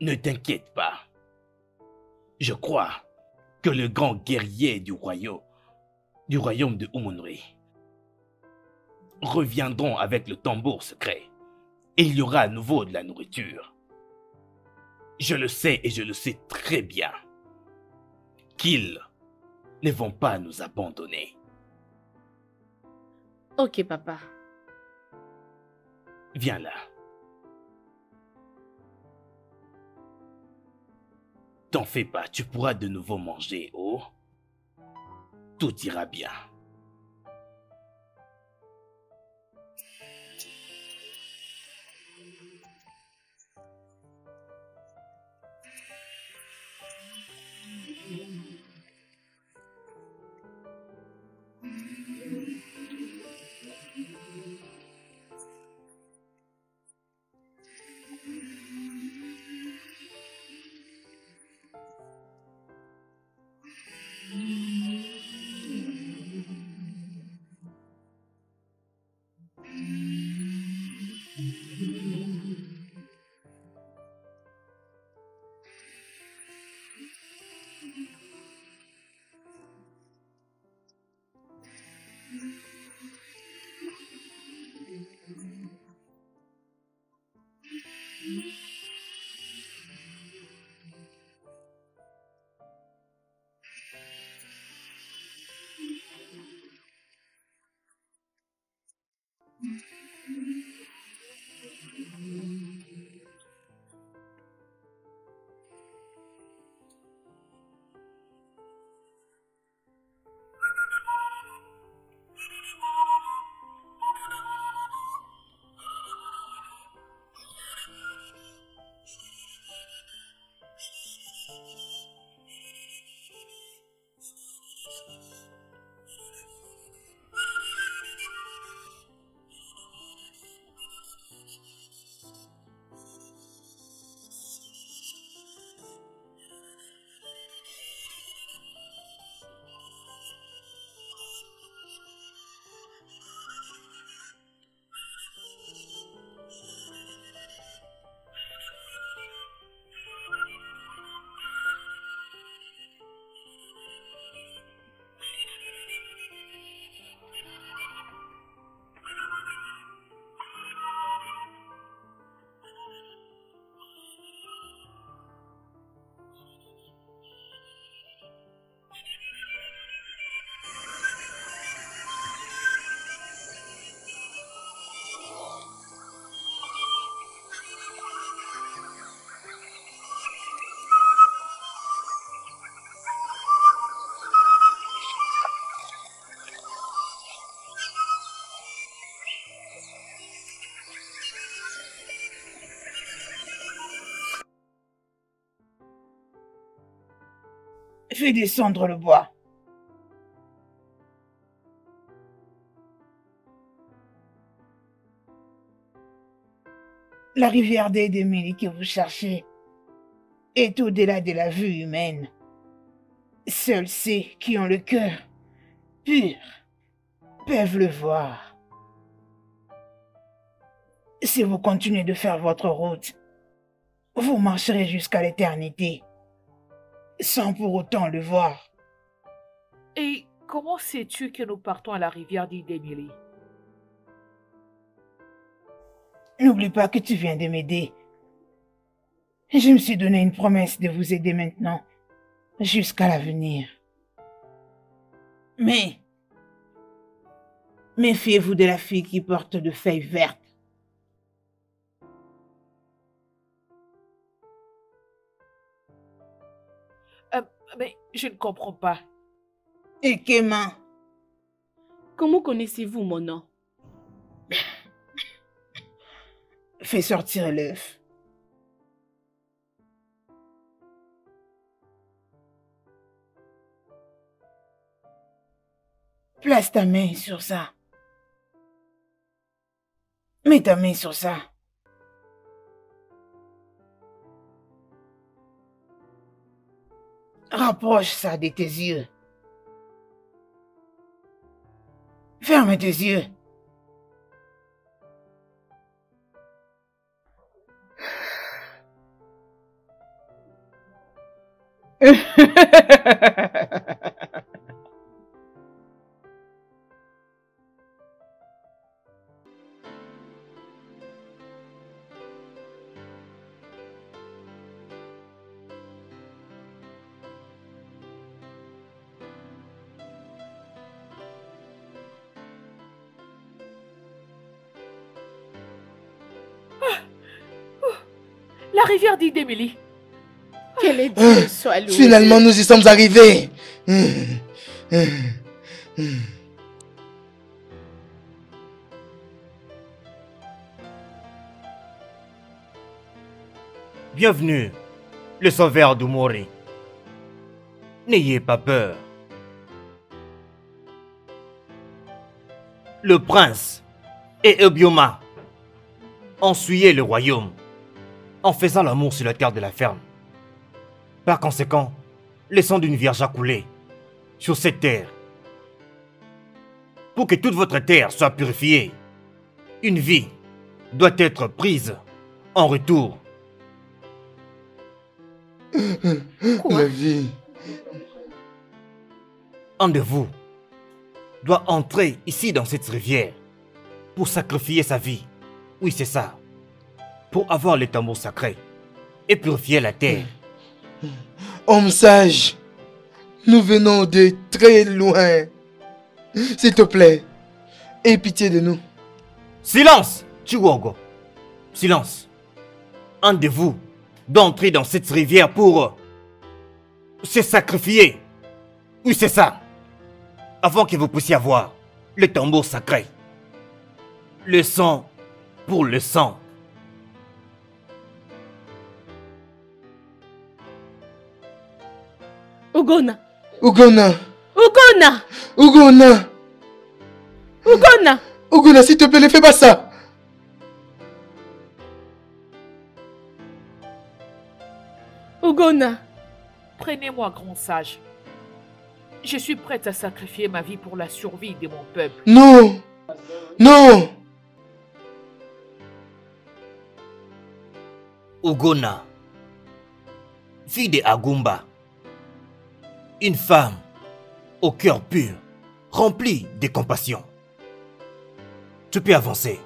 Ne t'inquiète pas. Je crois que le grand guerrier du royaume de Umunri reviendront avec le tambour secret et il y aura à nouveau de la nourriture. Je le sais et je le sais très bien qu'ils ne vont pas nous abandonner. Ok, papa. Viens là. T'en fais pas, tu pourras de nouveau manger, oh. Tout ira bien. Fais descendre le bois. La rivière d'Edemili que vous cherchez est au-delà de la vue humaine. Seuls ceux qui ont le cœur pur peuvent le voir. Si vous continuez de faire votre route, vous marcherez jusqu'à l'éternité, sans pour autant le voir. Et comment sais-tu que nous partons à la rivière d'Idemili? N'oublie pas que tu viens de m'aider. Je me suis donné une promesse de vous aider maintenant, jusqu'à l'avenir. Mais, méfiez-vous de la fille qui porte de feuilles vertes. Mais je ne comprends pas. Et Kéma, Comment connaissez-vous mon nom? fais sortir l'œuf. Place ta main sur ça. Mets ta main sur ça. Rapproche ça de tes yeux. Ferme tes yeux. La rivière d'Idemili. Que les dieux soient loués. Finalement, nous y sommes arrivés. Bienvenue, le sauveur d'Umori. N'ayez pas peur. Le prince et Ebioma ont souillé le royaume en faisant l'amour sur la terre de la ferme. Par conséquent, le sang d'une vierge a coulé sur cette terre. Pour que toute votre terre soit purifiée, une vie doit être prise en retour. La vie. Un de vous doit entrer ici dans cette rivière pour sacrifier sa vie. Oui, c'est ça. Pour avoir le tambour sacré et purifier la terre. Homme sage, nous venons de très loin. S'il te plaît, aie pitié de nous. Silence, Chiwogo. Silence. Un de vous doit entrer dans cette rivière pour se sacrifier. Oui, c'est ça. Avant que vous puissiez avoir le tambour sacré. Le sang pour le sang. Ugona. Ugona. Ugona. Ugona. Ugona. Ugona, s'il te plaît, ne fais pas ça. Ugona. Prenez-moi, grand sage. Je suis prête à sacrifier ma vie pour la survie de mon peuple. Non. Non. Ugona, fille de Agumba, une femme au cœur pur, remplie de compassion. Tu peux avancer,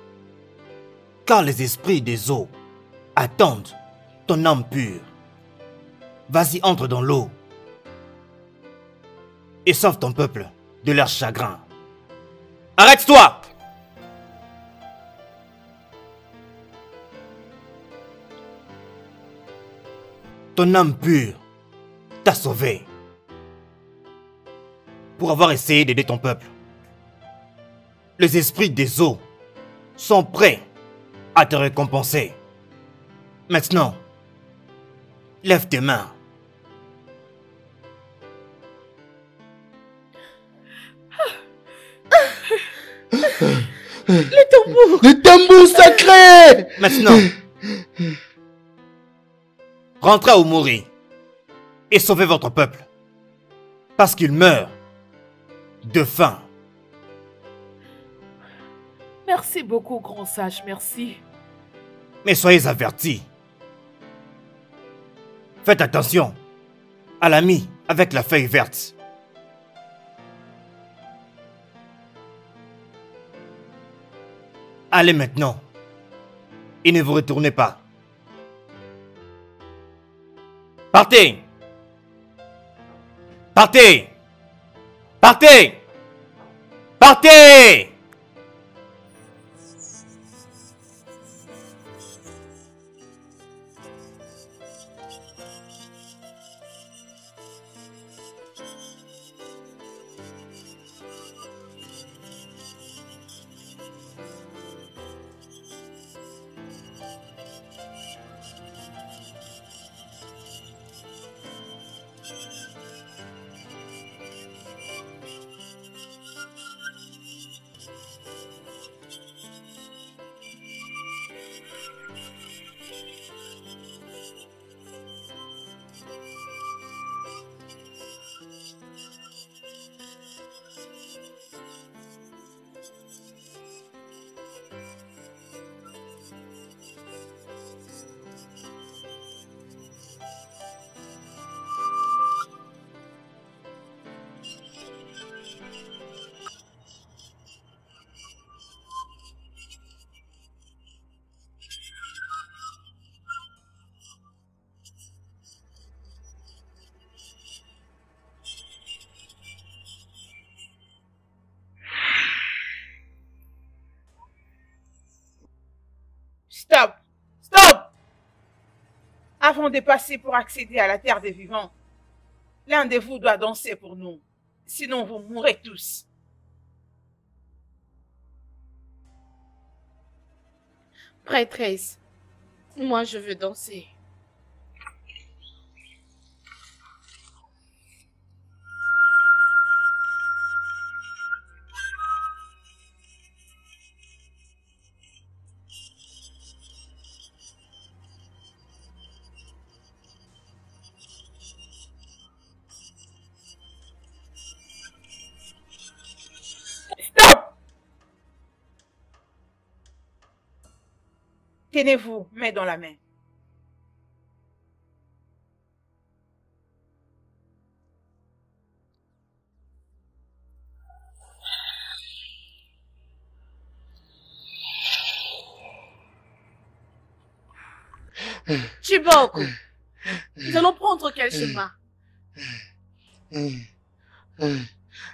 car les esprits des eaux attendent ton âme pure. Vas-y, entre dans l'eau et sauve ton peuple de leur chagrin. Arrête-toi! Ton âme pure t'a sauvé pour avoir essayé d'aider ton peuple. Les esprits des eaux sont prêts à te récompenser. Maintenant, lève tes mains. Le tambour. Le tambour sacré. Maintenant, rentrez à Omori et sauvez votre peuple. Parce qu'il meurt de faim. Merci beaucoup, grand sage, merci. Mais soyez avertis. Faites attention à l'ami avec la feuille verte. Allez maintenant et ne vous retournez pas. Partez! Partez! Partez! Partez! Stop! Stop! Avant de passer pour accéder à la terre des vivants, l'un de vous doit danser pour nous. Sinon, vous mourrez tous. Prêtresse, moi je veux danser. Tenez-vous, main dans la main. Chiboko, nous allons prendre quel chemin?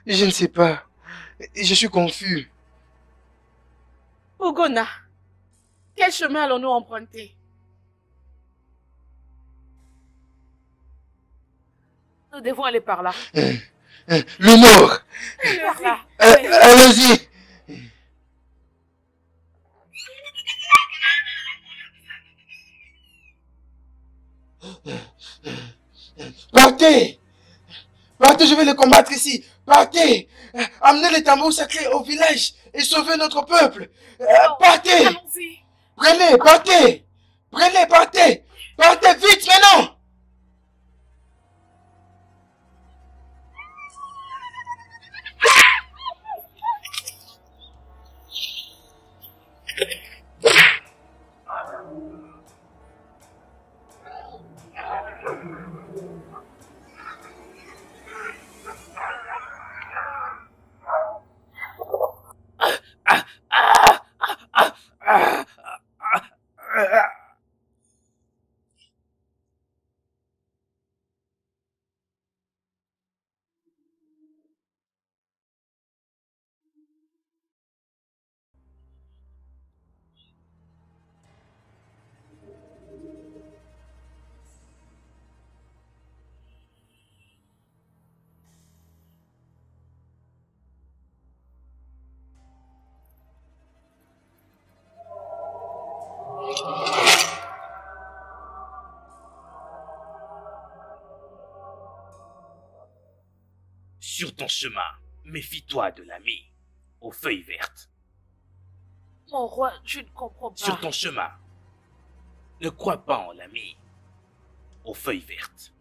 Je ne sais pas. Je suis confus. Ogona, quel chemin allons-nous emprunter? Nous devons aller par là. Le nord. Par là. Allons-y. Partez. Partez, je vais les combattre ici. Partez. Amenez les tambours sacrés au village et sauvez notre peuple. Partez. Allons-y. Prenez, partez. Prenez, partez. Partez vite maintenant. Sur ton chemin, méfie-toi de l'ami aux feuilles vertes. Mon roi, je ne comprends pas. Sur ton chemin, ne crois pas en l'ami aux feuilles vertes.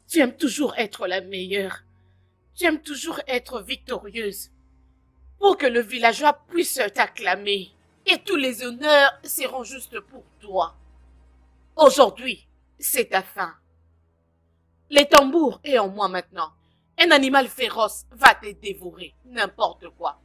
Tu aimes toujours être la meilleure. Tu aimes toujours être victorieuse. Pour que le villageois puisse t'acclamer. Et tous les honneurs seront juste pour toi. Aujourd'hui, c'est ta fin. Les tambours est en moi maintenant. Un animal féroce va te dévorer. N'importe quoi.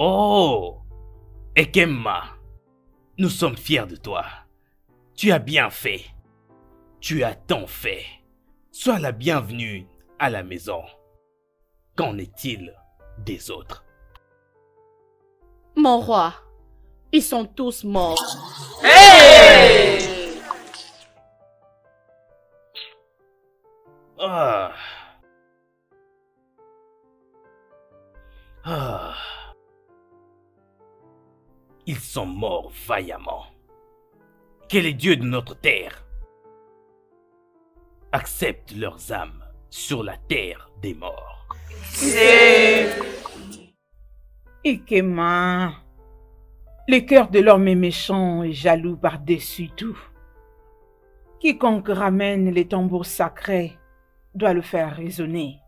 Oh, Ekemma, nous sommes fiers de toi. Tu as bien fait. Tu as tant fait. Sois la bienvenue à la maison. Qu'en est-il des autres? Mon roi, ils sont tous morts. Ah. Ah. Ils sont morts vaillamment. Que les dieux de notre terre acceptent leurs âmes sur la terre des morts. Ekemma, le cœur de l'homme est méchant et jaloux par-dessus tout. Quiconque ramène les tambours sacrés doit le faire résonner,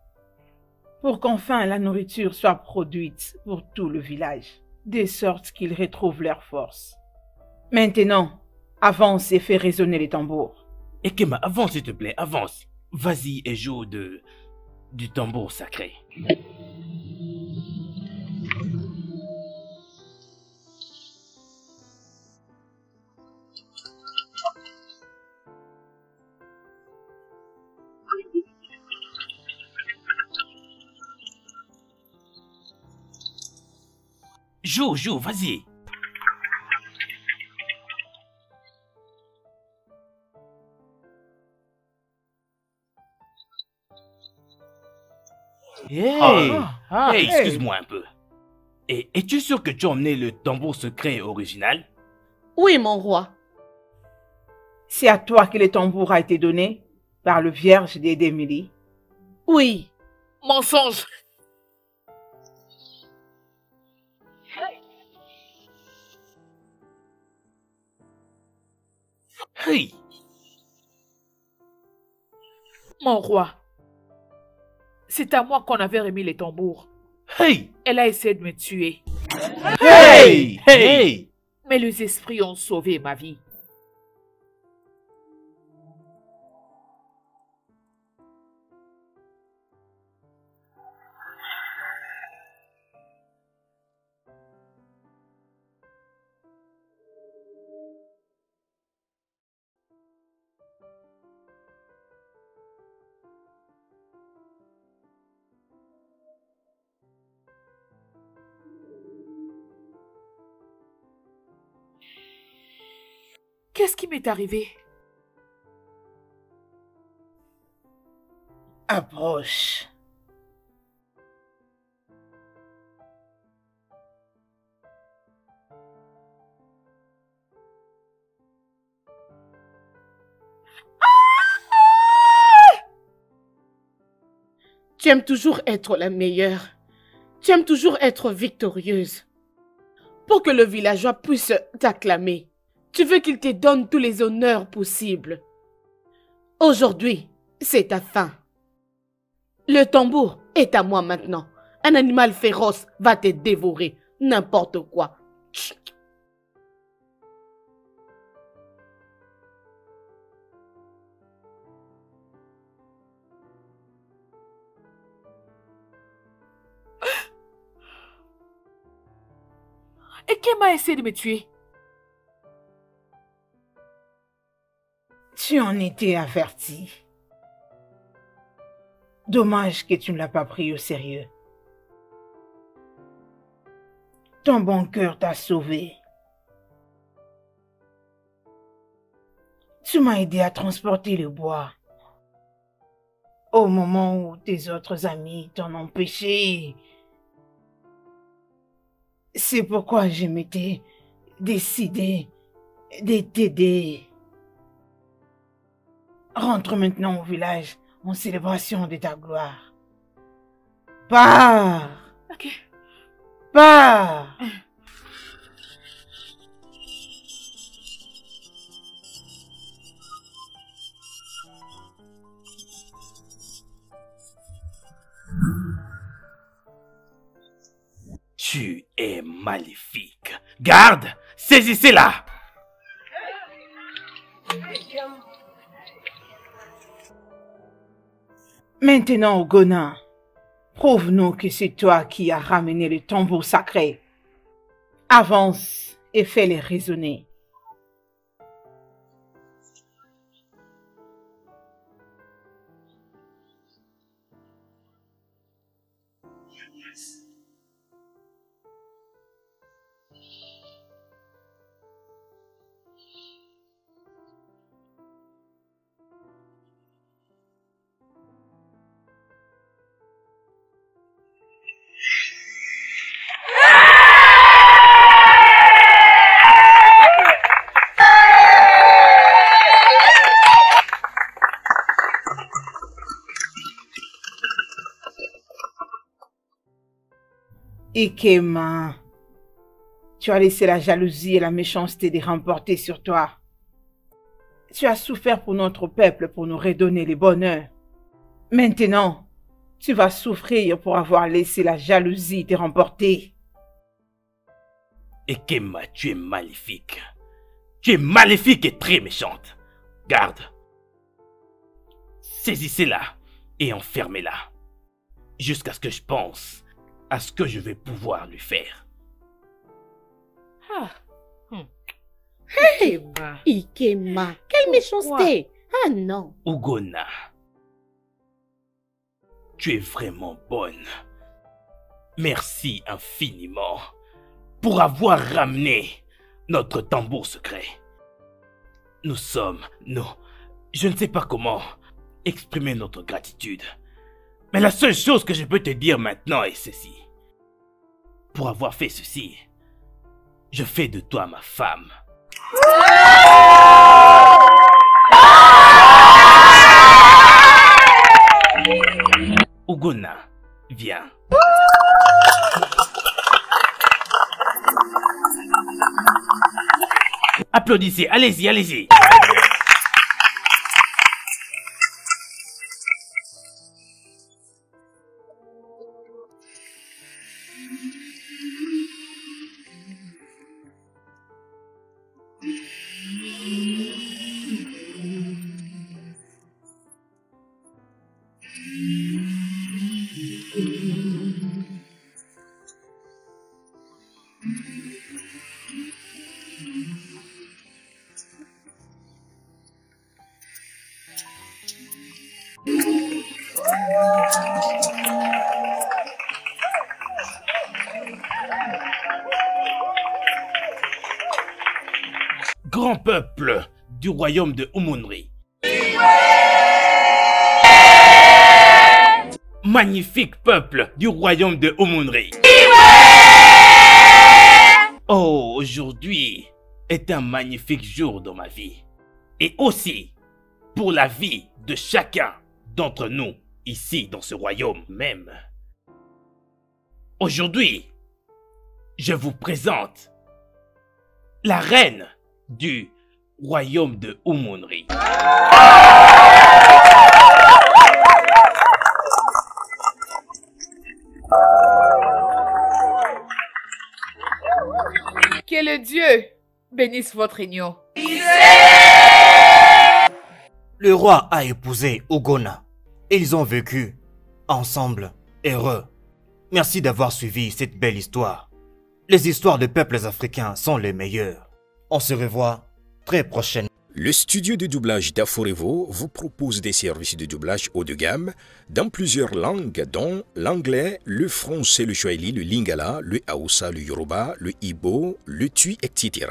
pour qu'enfin la nourriture soit produite pour tout le village, de sorte qu'ils retrouvent leur force. Maintenant, avance et fais résonner les tambours. Ekemma, avance s'il te plaît, avance. Vas-y et joue du tambour sacré. Joue, vas-y. Hey, hey. excuse-moi un peu. Et es-tu sûr que tu as emmené le tambour secret original? Oui, mon roi. C'est à toi que le tambour a été donné par le vierge d'Émilie. Oui. Mensonge. Hey, Mon roi, c'est à moi qu'on avait remis les tambours. hey, Elle a essayé de me tuer, hey. mais les esprits ont sauvé ma vie. Qu'est-ce qui m'est arrivé? Approche. Tu aimes toujours être la meilleure. Tu aimes toujours être victorieuse. Pour que le villageois puisse t'acclamer, tu veux qu'il te donne tous les honneurs possibles. Aujourd'hui, c'est ta fin. Le tambour est à moi maintenant. Un animal féroce va te dévorer. N'importe quoi. Chut. Et qui m'a essayé de me tuer? Tu en étais averti. Dommage que tu ne l'as pas pris au sérieux. Ton bon cœur t'a sauvé. Tu m'as aidé à transporter le bois. Au moment où tes autres amis t'en ont empêché. C'est pourquoi je m'étais décidé de t'aider. Rentre maintenant au village en célébration de ta gloire. Pars! Ok. Pars! Tu es maléfique. Garde, saisissez-la. Maintenant, Ogona, prouve-nous que c'est toi qui as ramené le tambour sacré. Avance et fais-les résonner. Ikema, tu as laissé la jalousie et la méchanceté les remporter sur toi. Tu as souffert pour notre peuple pour nous redonner les bonheurs. Maintenant, tu vas souffrir pour avoir laissé la jalousie te remporter. Ekema, tu es maléfique. Tu es maléfique et très méchante. Garde. Saisissez-la et enfermez-la. Jusqu'à ce que je pense à ce que je vais pouvoir lui faire. Ah. Hey, Ikema. Ikema, quelle méchanceté. Ah non. Ogona, tu es vraiment bonne. Merci infiniment. pour avoir ramené notre tambour secret. Nous, je ne sais pas comment exprimer notre gratitude. Mais la seule chose que je peux te dire maintenant est ceci. Pour avoir fait ceci, je fais de toi ma femme. Ogona, viens. Applaudissez, allez-y, allez-y. Grand peuple du royaume de Umunri. Magnifique peuple du royaume de Umunri. Oh, aujourd'hui est un magnifique jour dans ma vie. Et aussi pour la vie de chacun d'entre nous ici dans ce royaume même. Aujourd'hui, je vous présente la reine du royaume de Umunri. Que le Dieu bénisse votre union. Le roi a épousé Ogona et ils ont vécu ensemble heureux. Merci d'avoir suivi cette belle histoire. Les histoires de peuples africains sont les meilleures. On se revoit très prochainement. Le studio de doublage d'Aforevo vous propose des services de doublage haut de gamme dans plusieurs langues dont l'anglais, le français, le swahili, le lingala, le hausa, le yoruba, le ibo, le tui, etc.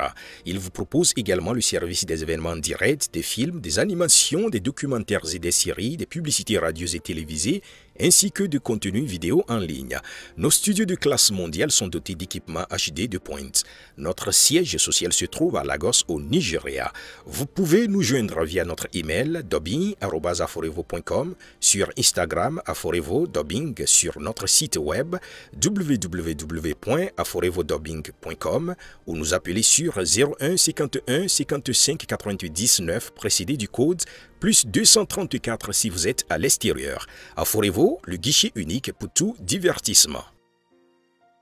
Il vous propose également le service des événements directs, des films, des animations, des documentaires et des séries, des publicités radio et télévisées, ainsi que de contenus vidéo en ligne. Nos studios de classe mondiale sont dotés d'équipements HD de pointe. Notre siège social se trouve à Lagos au Nigeria. Vous pouvez nous joindre via notre email dubbing@aforevo.com, sur Instagram Aforevo Dubbing, sur notre site web www.aforevodubbing.com ou nous appeler sur 01 51 55 88 19 précédé du code plus 234 si vous êtes à l'extérieur. Aforevo, le guichet unique pour tout divertissement.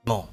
Bon.